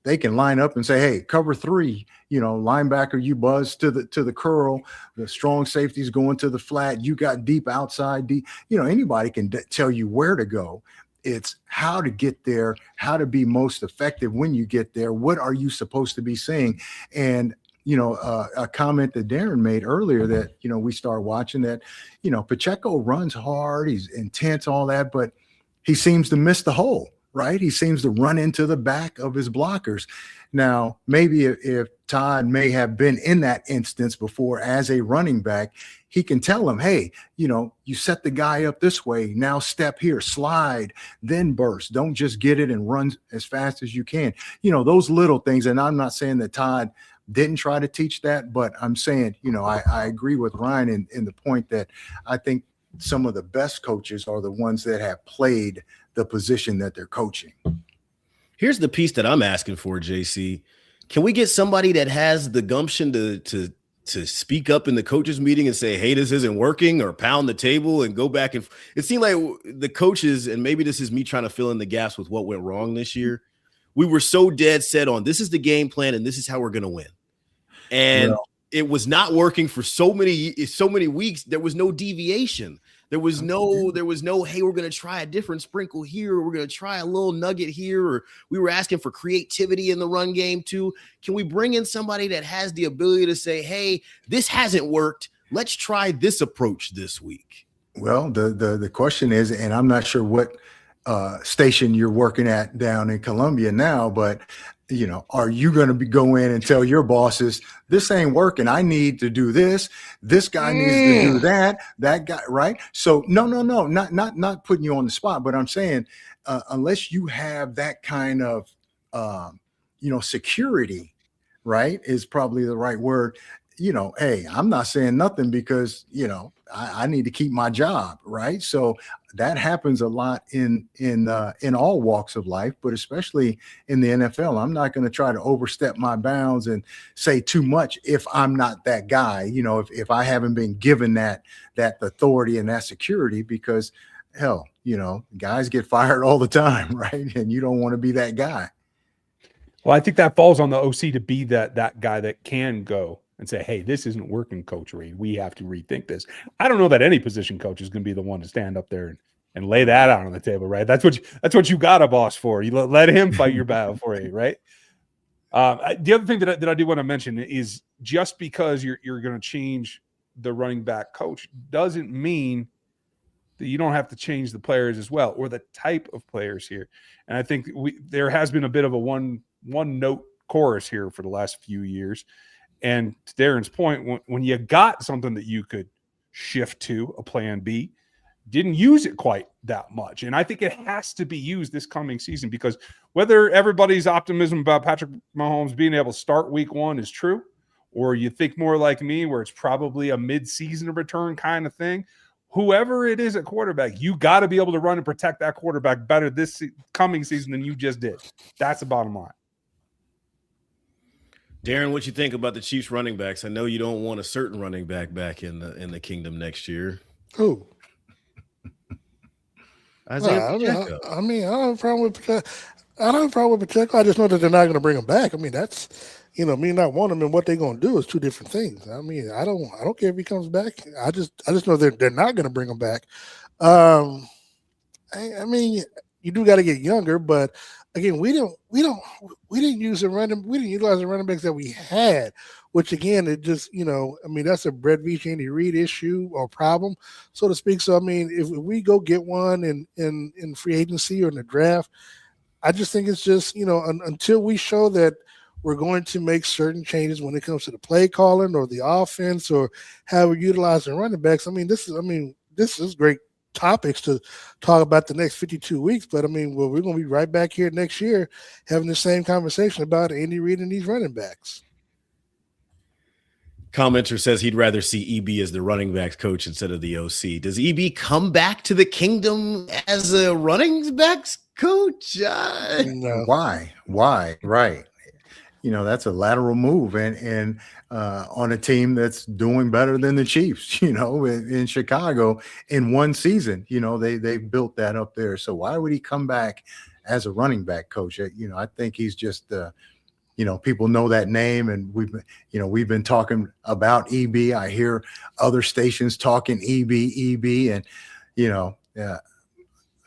they can line up and say, hey, cover 3, you know, linebacker, you buzz to the curl, the strong safety's going to the flat, you got deep outside, deep, you know, anybody can tell you where to go. It's how to get there, how to be most effective when you get there. What are you supposed to be saying? And, you know, a comment that Darren made earlier that, you know, we start watching that, you know, Pacheco runs hard, he's intense, all that, but he seems to miss the hole. Right? He seems to run into the back of his blockers. Now, maybe if Todd may have been in that instance before as a running back, he can tell him, hey, you know, you set the guy up this way, now step here, slide, then burst. Don't just get it and run as fast as you can. You know, those little things. And I'm not saying that Todd didn't try to teach that, but I'm saying, you know, I agree with Ryan in the point that I think some of the best coaches are the ones that have played the position that they're coaching. Here's the piece that I'm asking for, JC. Can we get somebody that has the gumption to speak up in the coaches meeting and say, hey, this isn't working, or pound the table and go back? And it seemed like the coaches, and maybe this is me trying to fill in the gaps with what went wrong this year, we were so dead set on this is the game plan and this is how we're going to win. And it was not working for so many weeks. There was no deviation. There was no, hey, we're going to try a different sprinkle here, or we're going to try a little nugget here, or we were asking for creativity in the run game too. Can we bring in somebody that has the ability to say, hey, this hasn't worked, let's try this approach this week? Well, the question is, and I'm not sure what station you're working at down in Columbia now, but you know, are you going to go in and tell your bosses, this ain't working, I need to do this, this guy needs to do that guy, right? So no, not putting you on the spot, but I'm saying unless you have that kind of, security, right, is probably the right word. Hey, I'm not saying nothing because, I need to keep my job, right? So that happens a lot in all walks of life, but especially in the NFL. I'm not going to try to overstep my bounds and say too much if I'm not that guy, if I haven't been given that authority and that security, because hell, guys get fired all the time, right? And you don't want to be that guy. Well, I think that falls on the OC to be that guy that can go and say, hey, this isn't working, Coach Reid. We have to rethink this. I don't know that any position coach is going to be the one to stand up there and lay that out on the table, right? That's what you got a boss for. You let him fight your battle for you, right? The other thing that I do want to mention is just because you're going to change the running back coach doesn't mean that you don't have to change the players as well, or the type of players here. And I think there has been a bit of a one note chorus here for the last few years. And to Darren's point, when you got something that you could shift to, a plan B, didn't use it quite that much. And I think it has to be used this coming season, because whether everybody's optimism about Patrick Mahomes being able to start week 1 is true, or you think more like me where it's probably a mid-season return kind of thing, whoever it is at quarterback, you got to be able to run and protect that quarterback better this coming season than you just did. That's the bottom line. Darren, what you think about the Chiefs running backs? I know you don't want a certain running back in the kingdom next year. Who? Isaiah Pacheco. I don't have a problem with Pacheco. I just know that they're not going to bring him back. I mean, that's, me not wanting him and what they're going to do is two different things. I mean, I don't care if he comes back. I just know they're not going to bring him back. I mean, you do got to get younger, but again, we didn't utilize the running backs that we had, which again, it just, that's a Brett Veach, Andy Reid issue or problem, so to speak. So, I mean, if we go get one in free agency or in the draft, I just think it's just, until we show that we're going to make certain changes when it comes to the play calling or the offense or how we're utilizing running backs. This is great topics to talk about the next 52 weeks, but we're going to be right back here next year having the same conversation about Andy Reid and these running backs. Commenter says he'd rather see EB as the running backs coach instead of the OC. Does EB come back to the kingdom as a running backs coach? No. Why? Right. That's a lateral move and on a team that's doing better than the Chiefs, in Chicago in one season. They built that up there. So why would he come back as a running back coach? I think he's just people know that name, and we've been talking about EB. I hear other stations talking EB, and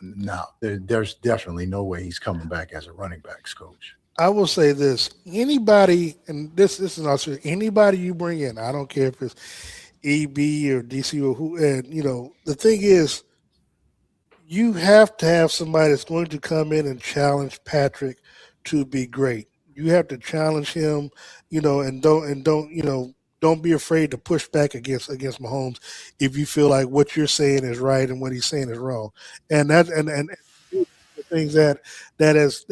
no, there's definitely no way he's coming back as a running backs coach. I will say this: anybody, and this is also anybody you bring in, I don't care if it's EB or DC or who, and the thing is, you have to have somebody that's going to come in and challenge Patrick to be great. You have to challenge him, and don't be afraid to push back against Mahomes if you feel like what you're saying is right and what he's saying is wrong. And that and the things that has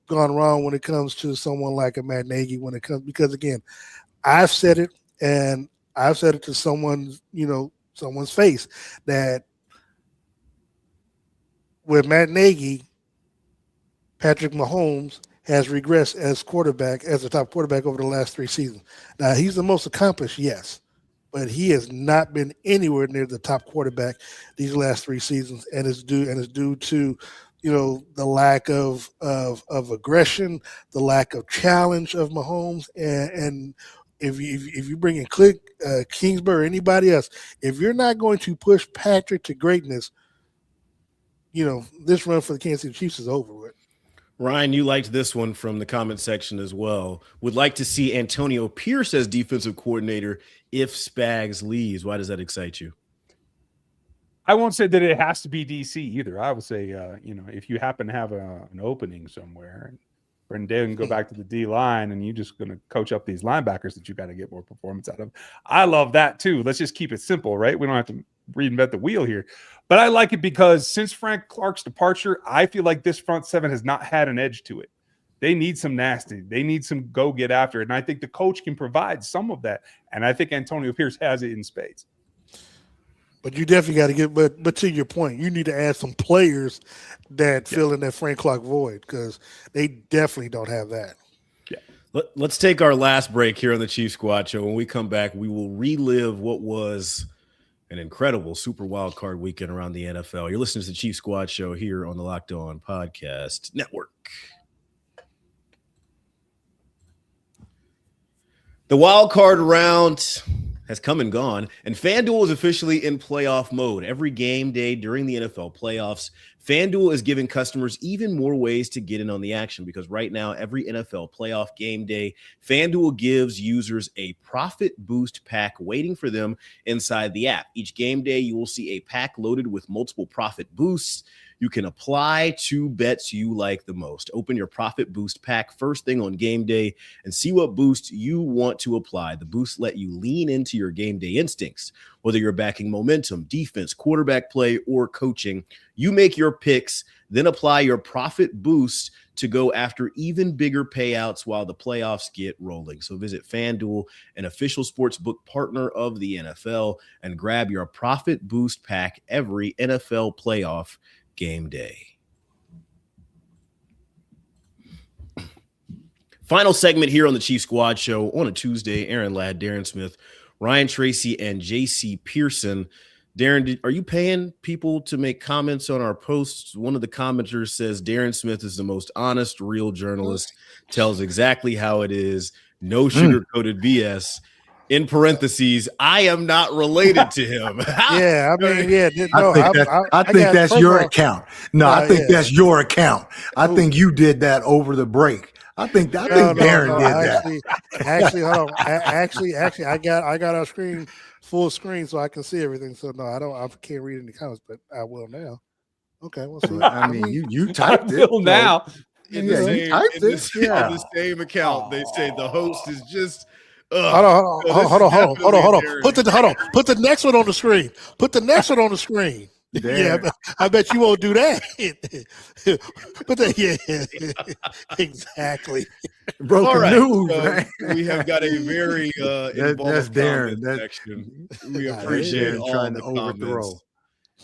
gone wrong when it comes to someone like a Matt Nagy, because again, I've said it, and I've said it to someone's face, that with Matt Nagy, Patrick Mahomes has regressed as the top quarterback over the last 3 seasons. Now, he's the most accomplished, yes, but he has not been anywhere near the top quarterback these last 3 seasons, and it's due to the lack of aggression, the lack of challenge of Mahomes, and if you bring in Kingsbury or anybody else, if you're not going to push Patrick to greatness, this run for the Kansas City Chiefs is over with. Ryan, you liked this one from the comment section as well. Would like to see Antonio Pierce as defensive coordinator if Spags leaves. Why does that excite you? I won't say that it has to be DC either. I would say, if you happen to have an opening somewhere, Brendan can go back to the D line, and you're just going to coach up these linebackers that you got to get more performance out of. I love that too. Let's just keep it simple, right? We don't have to reinvent the wheel here. But I like it because since Frank Clark's departure, I feel like this front seven has not had an edge to it. They need some nasty. They need some go get after it. And I think the coach can provide some of that. And I think Antonio Pierce has it in spades. But you definitely got to get, but to your point, you need to add some players that fill in that Frank Clark void because they definitely don't have that. Yeah. Let's take our last break here on the Chief Squad Show. When we come back, we will relive what was an incredible Super Wild Card weekend around the NFL. You're listening to the Chief Squad Show here on the Locked On Podcast Network. The wild card round has come and gone, and FanDuel is officially in playoff mode. Every game day during the NFL playoffs, FanDuel is giving customers even more ways to get in on the action because right now, every NFL playoff game day, FanDuel gives users a profit boost pack waiting for them inside the app. Each game day, you will see a pack loaded with multiple profit boosts. You can apply to bets you like the most. Open your profit boost pack first thing on game day and see what boost you want to apply. The boosts let you lean into your game day instincts. Whether you're backing momentum, defense, quarterback play, or coaching, you make your picks, then apply your profit boost to go after even bigger payouts while the playoffs get rolling. So visit FanDuel, an official sportsbook partner of the NFL, and grab your profit boost pack every NFL playoff game day. Final segment here on the Chief Squad Show on a Tuesday. Aaron Ladd, Darren Smith, Ryan Tracy, and JC Pearson. Darren, are you paying people to make comments on our posts? One of the commenters says Darren Smith is the most honest, real journalist, tells exactly how it is, no sugar-coated BS. In parentheses, I am not related to him. Yeah, I mean, yeah. No, I think that's your account. No, I think that's your account. I think you did that over the break. I think Darren did that. Actually, hold on. Actually, I got our screen full screen so I can see everything. So no, I can't read any comments, but I will now. Okay, we'll see. I mean, you typed it now. In the same account, they say the host is just. Hold on. Put the next one on the screen. Put the next one on the screen. Damn. Yeah, I bet you won't do that. Exactly. Broken news, right? We have got a very that's Darren. Section. We appreciate all trying the to overthrow.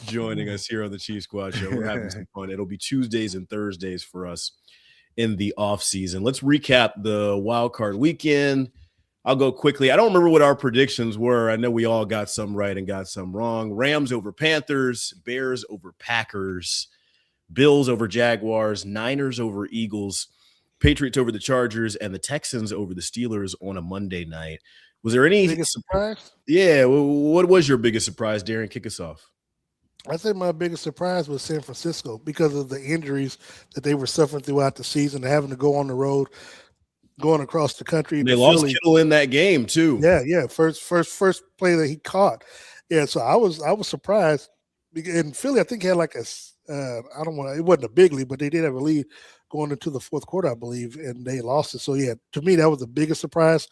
Joining us here on the Chief Squad Show. We're having some fun. It'll be Tuesdays and Thursdays for us in the off season. Let's recap the wild card weekend. I'll go quickly. I don't remember what our predictions were. I know we all got some right and got some wrong. Rams over Panthers, Bears over Packers, Bills over Jaguars, Niners over Eagles, Patriots over the Chargers, and the Texans over the Steelers on a Monday night. Was there any biggest surprise? Yeah. What was your biggest surprise, Darren? Kick us off. I think my biggest surprise was San Francisco because of the injuries that they were suffering throughout the season, having to go on the road, going across the country. They lost Kittle in that game too. Yeah. First play that he caught. Yeah, so I was surprised. In Philly, I think had like it wasn't a big lead, but they did have a lead going into the fourth quarter, I believe, and they lost it. So yeah, to me that was the biggest surprise.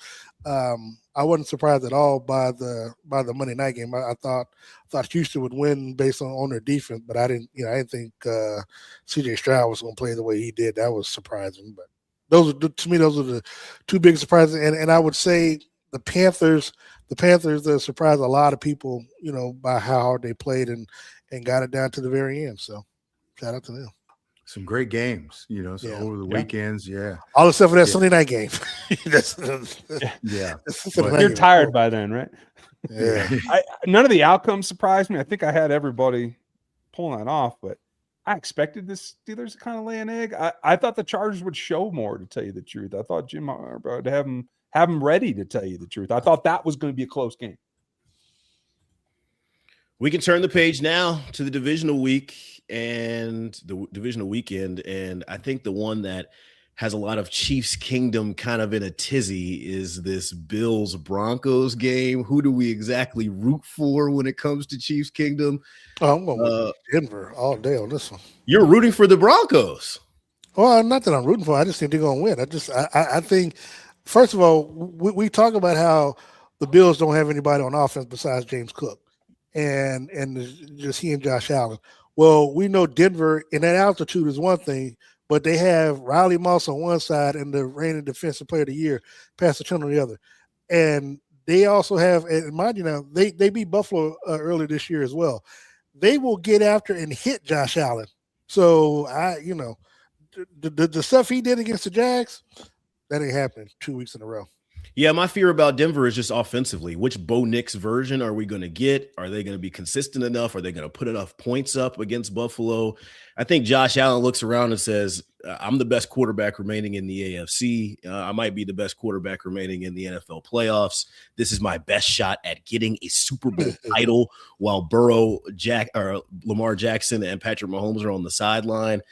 I wasn't surprised at all by the Monday night game. I thought Houston would win based on their defense, but I didn't think CJ Stroud was going to play the way he did. That was surprising, but. Those are the two big surprises, and I would say the Panthers surprised a lot of people, by how hard they played and got it down to the very end. So, shout out to them. Some great games, over the weekends, all except for that Sunday night game. You're tired by then, right? Yeah. None of the outcomes surprised me. I think I had everybody pulling that off, but. I expected the Steelers to kind of lay an egg. I thought the Chargers would show more, to tell you the truth. I thought Jim Harbaugh would have them ready, to tell you the truth. I thought that was going to be a close game. We can turn the page now to the divisional week and the divisional weekend, and I think the one that has a lot of Chiefs Kingdom kind of in a tizzy is this Bills-Broncos game. Who do we exactly root for when it comes to Chiefs Kingdom? Oh, I'm going with Denver all day on this one. You're rooting for the Broncos. Well, not that I'm rooting for. I just think they're going to win. I think, first of all, we talk about how the Bills don't have anybody on offense besides James Cook. and just he and Josh Allen. Well, we know Denver in that altitude is one thing, but they have Riley Moss on one side and the reigning defensive player of the year, Pastor Chen, on the other. And they also have, and mind you now, they beat Buffalo earlier this year as well. They will get after and hit Josh Allen. So the stuff he did against the Jags, that ain't happening 2 weeks in a row. Yeah, my fear about Denver is just offensively. Which Bo Nix version are we going to get? Are they going to be consistent enough? Are they going to put enough points up against Buffalo? I think Josh Allen looks around and says, I'm the best quarterback remaining in the AFC. I might be the best quarterback remaining in the NFL playoffs. This is my best shot at getting a Super Bowl title while Lamar Jackson and Patrick Mahomes are on the sideline.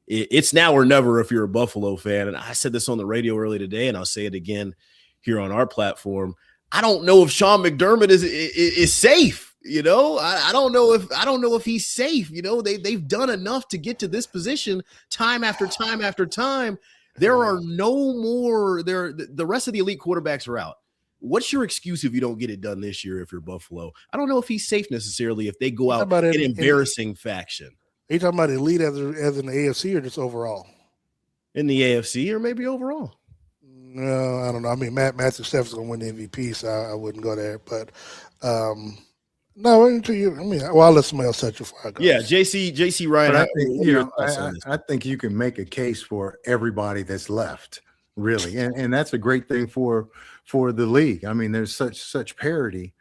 It's now or never if you're a Buffalo fan. And I said this on the radio early today, and I'll say it again here on our platform. I don't know if Sean McDermott is safe. I don't know if he's safe. They've done enough to get to this position time after time after time. There are no more there. The rest of the elite quarterbacks are out. What's your excuse if you don't get it done this year if you're Buffalo? I don't know if he's safe necessarily if they go out in embarrassing fashion. Are you talking about elite as in the AFC or just overall? In the AFC or maybe overall? No, I don't know. I mean, Matthew Stafford's going to win the MVP, so I wouldn't go there. But no, I'll let somebody else touch it before I go. Yeah, JC Ryan. I think you can make a case for everybody that's left, really, and that's a great thing for the league. I mean, there's such parity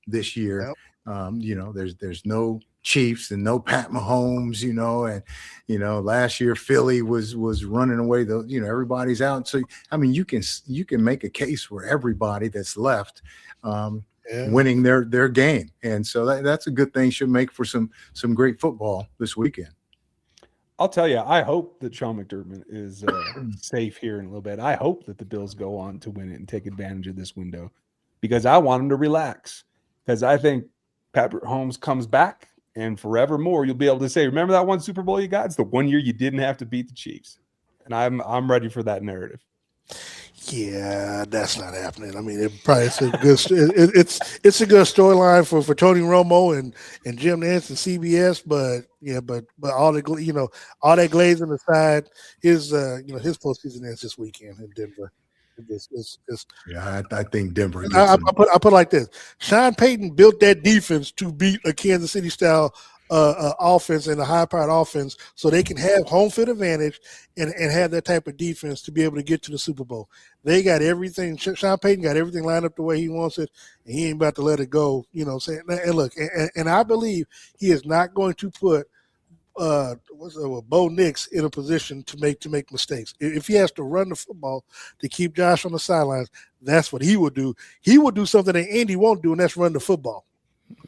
this year. Yep. There's no Chiefs and no Pat Mahomes, and last year Philly was running away. Everybody's out. So I mean, you can make a case for everybody that's left winning their game, and so that's a good thing. Should make for some great football this weekend. I'll tell you, I hope that Sean McDermott is safe here in a little bit. I hope that the Bills go on to win it and take advantage of this window, because I want him to relax, because I think Patrick Mahomes comes back. And forevermore, you'll be able to say, remember that one Super Bowl you got? It's the one year you didn't have to beat the Chiefs. And I'm ready for that narrative. Yeah, that's not happening. I mean, it's a good storyline for Tony Romo and Jim Nantz and CBS, but all that glazing aside, his postseason ends this weekend in Denver. I think Denver. I put it like this: Sean Payton built that defense to beat a Kansas City style offense and a high-powered offense, so they can have home field advantage and have that type of defense to be able to get to the Super Bowl. They got everything. Sean Payton got everything lined up the way he wants it, and he ain't about to let it go. Saying and look, and I believe he is not going to put Bo Nix in a position to make mistakes. If he has to run the football to keep Josh on the sidelines, that's what he would do. He would do something that Andy won't do, and that's run the football.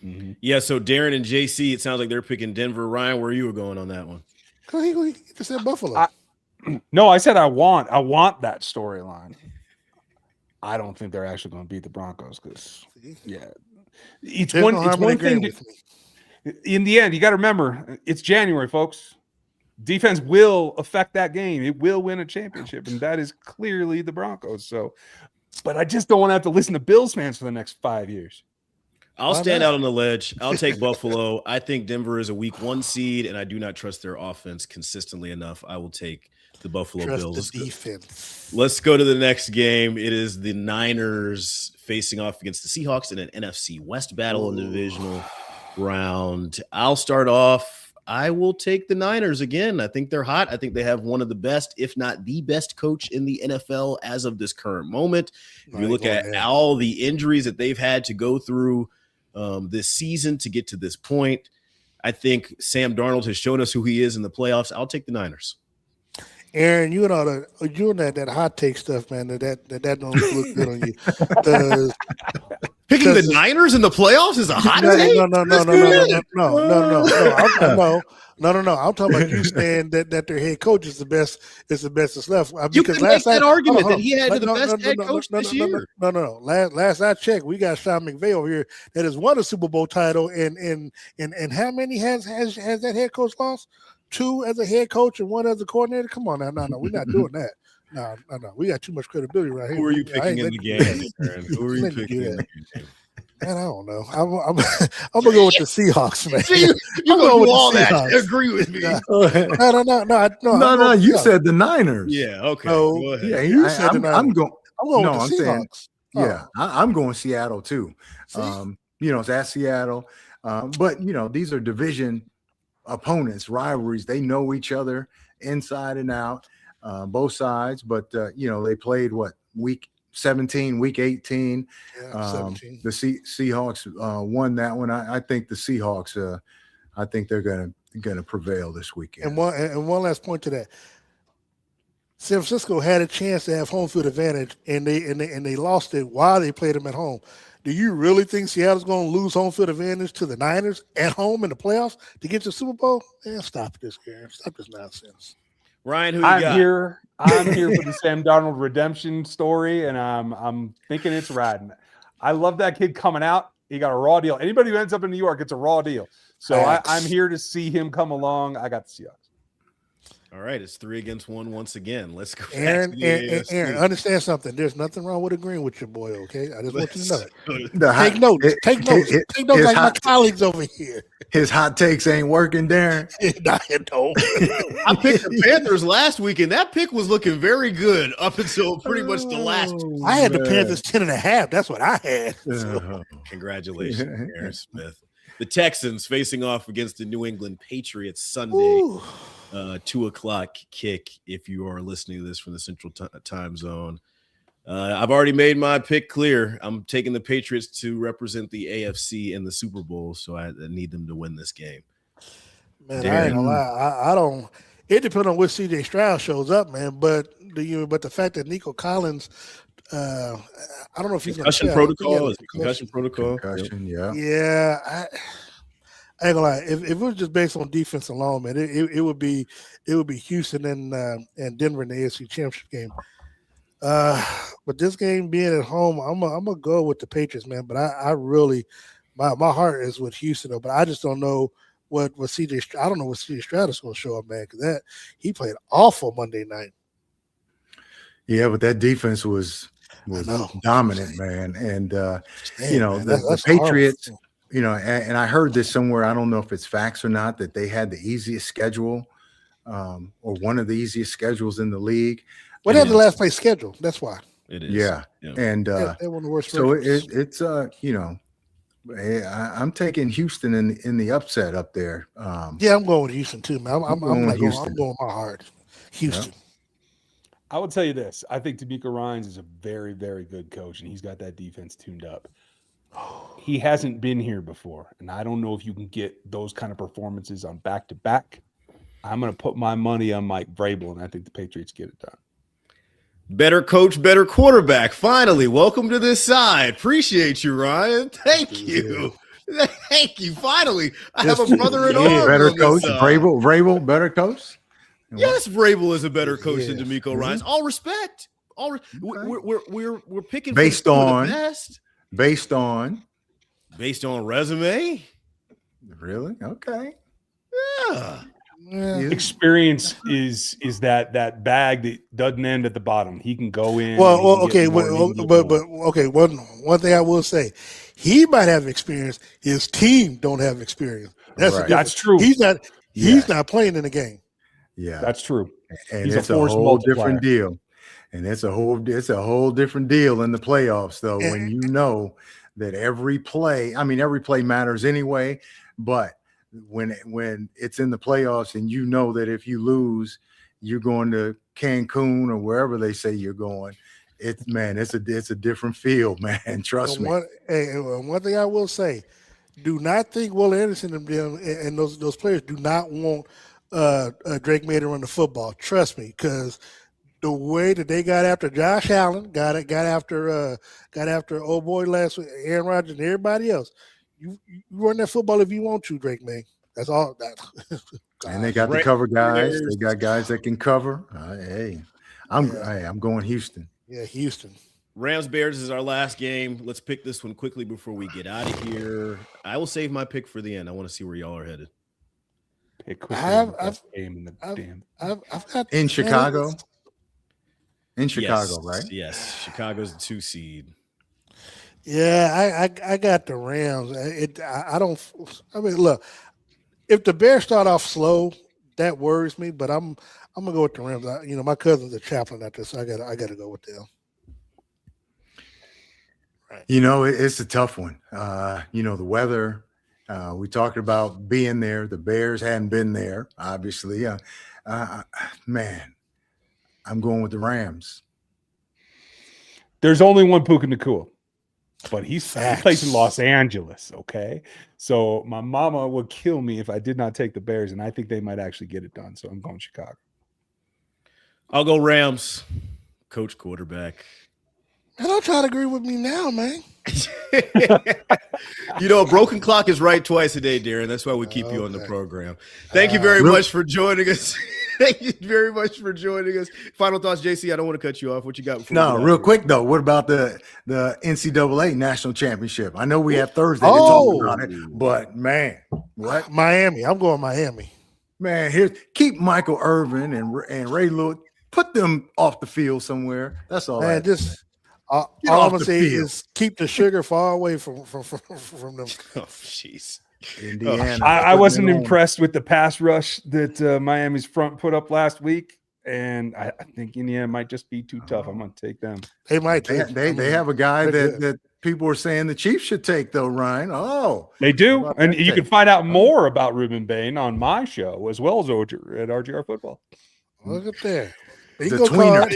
Mm-hmm. Yeah, so Darren and JC, it sounds like they're picking Denver. Ryan, where you were going on that one? He just said Buffalo. No, I said I want that storyline. I don't think they're actually going to beat the Broncos because, it's one thing. In the end, you got to remember, it's January, folks. Defense will affect that game. It will win a championship, and that is clearly the Broncos. So, but I just don't want to have to listen to Bills fans for the next 5 years. I'll stand out on the ledge. I'll take Buffalo. I think Denver is a week 1 seed, and I do not trust their offense consistently enough. I will take the Buffalo Bills. The defense. Let's go to the next game. It is the Niners facing off against the Seahawks in an NFC West battle in the divisional round. I'll start off. I will take the Niners again. I think they're hot. I think they have one of the best, if not the best coach in the NFL as of this current moment. If you look at all the injuries that they've had to go through this season to get to this point, I think Sam Darnold has shown us who he is in the playoffs. I'll take the Niners. Aaron, you and that hot take stuff, man. That don't look good on you. Picking the Niners in the playoffs is a hot take? No. I'm talking about you saying that their head coach is the best that's left. You can make that argument that he had the best head coach this year. No. Last I checked, we got Sean McVay over here that has won a Super Bowl title, and how many has that head coach lost? 2 as a head coach and 1 as a coordinator. Come on now, no, we're not doing that. No. We got too much credibility right here. Who are you picking in the game, Aaron? Who are you picking in the game? Man, I don't know. I'm gonna go with the Seahawks, man. See, you're I'm gonna going do with all the that. Seahawks. Agree with me. No. You said the Niners. Yeah. Okay. No, Go ahead. Yeah, you said the Niners. I'm going. I'm going No, with I'm the saying, Seahawks. yeah, I'm going Seattle too. See? It's at Seattle, but these are division opponents, rivalries. They know each other inside and out, both sides. But they played week 17, week 18. Yeah, 17. The Seahawks won that one. I think the Seahawks. I think they're gonna prevail this weekend. And one last point to that. San Francisco had a chance to have home field advantage, and they lost it while they played them at home. Do you really think Seattle's going to lose home field advantage to the Niners at home in the playoffs to get to the Super Bowl? Stop this, Gary. Stop this nonsense. Ryan, who you got? I'm here for the Sam Darnold redemption story, and I'm thinking it's riding. I love that kid coming out. He got a raw deal. Anybody who ends up in New York gets a raw deal. So I'm here to see him come along. I got the Seahawks. All right, it's 3-1 once again. Let's go. Aaron, understand something. There's nothing wrong with agreeing with your boy, okay? I just want you to know it. Take notes. Take notes like my colleagues over here. His hot takes ain't working, Darren. I picked the Panthers last week, and that pick was looking very good up until pretty much the last. I had the Panthers 10.5. That's what I had. So. Congratulations, Darren Smith. The Texans facing off against the New England Patriots Sunday. 2:00 kick if you are listening to this from the Central Time Zone. I've already made my pick clear. I'm taking the Patriots to represent the AFC in the Super Bowl, so I need them to win this game. Man, I ain't gonna lie. I don't. It depends on which CJ Stroud shows up, man. But the fact that Nico Collins, I don't know if he's concussion protocol. Is concussion protocol? Concussion, yeah. Yeah, I ain't gonna lie. If it was just based on defense alone, man, it would be Houston and Denver in the AFC Championship game. But this game being at home, I'm gonna go with the Patriots, man. But I really, my heart is with Houston, though. But I just don't know what CJ. I don't know what CJ Stroud is gonna show up, man, because he played awful Monday night. Yeah, but that defense was dominant, man, and the Patriots. Horrible. And I heard this somewhere. I don't know if it's facts or not that they had the easiest schedule, or one of the easiest schedules in the league. Well, they had the last place schedule. That's why. It is. Yeah. And they won the worst. So it's I'm taking Houston in the upset up there. Yeah, I'm going with Houston too, man. I'm going with my heart. Houston. Yeah. I will tell you this. I think D'Amico Ryans is a very, very good coach, and he's got that defense tuned up. He hasn't been here before, and I don't know if you can get those kind of performances on back-to-back. I'm going to put my money on Mike Vrabel, and I think the Patriots get it done. Better coach, better quarterback. Finally, welcome to this side. Appreciate you, Ryan. Thank you. Thank you. Finally, I have a brother-in-law. Better coach, Vrabel, better coach. Yes, Vrabel is a better coach than D'Amico Ryans. All respect. We're picking based on the best. Based on resume. Really? Okay. Yeah. Experience is that bag that doesn't end at the bottom. He can go in. One thing I will say, he might have experience. His team don't have experience. That's true. He's not playing in the game. Yeah, that's true. And it's a whole different deal. And it's a whole different deal in the playoffs, though, when you know that every play matters anyway, but when it's in the playoffs and you know that if you lose, you're going to Cancun or wherever they say you're going, it's a different field, man. Trust me. One thing I will say, do not think Will Anderson and those players do not want Drake May to run the football. Trust me, because the way that they got after Josh Allen, got after old boy last week, Aaron Rodgers, and everybody else. You run that football if you want to, Drake May. That's all. And they got the cover guys. They got guys that can cover. I'm going Houston. Yeah, Houston. Rams Bears is our last game. Let's pick this one quickly before we get out of here. I will save my pick for the end. I want to see where y'all are headed. Pick quickly. I've got in Chicago. In Chicago, yes, right? Yes, Chicago's the 2 seed. Yeah, I got the Rams. I don't. I mean, look, if the Bears start off slow, that worries me. But I'm gonna go with the Rams. My cousin's a chaplain at this, so I got to go with them. Right. It's a tough one. The weather. We talked about being there. The Bears hadn't been there, obviously. Man, I'm going with the Rams. There's only one Puka Nacua, but he plays in Los Angeles, okay? So my mama would kill me if I did not take the Bears, and I think they might actually get it done. So I'm going Chicago. I'll go Rams. Coach quarterback. And don't try to agree with me now, man. A broken clock is right twice a day, Darren. That's why we keep you on the program. Thank you very much for joining us. Thank you very much for joining us. Final thoughts, JC. I don't want to cut you off. What you got? No, real quick though. What about the NCAA national championship? I know we have Thursday to talk about it, but man, what? Miami. I'm going Miami. Man, keep Michael Irvin and Ray Lewis. Put them off the field somewhere. That's all. Man, all I'm gonna say is keep the sugar far away from them. Oh, jeez. Indiana. I wasn't impressed with the pass rush that Miami's front put up last week, and I think Indiana might just be too tough. I'm going to take them. They might. They have a guy that people are saying the Chiefs should take, though, Ryan. Oh, they do, and you can find out more about Ruben Bain on my show as well as at RGR Football. Look at there. He's a tweener.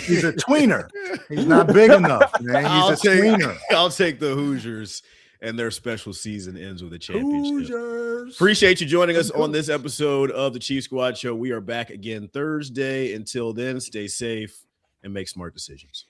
He's a tweener. He's not big enough, man. He's a tweener. I'll take the Hoosiers, and their special season ends with a championship. Hoosiers. Appreciate you joining us on this episode of the Chief Squad Show. We are back again Thursday. Until then, stay safe and make smart decisions.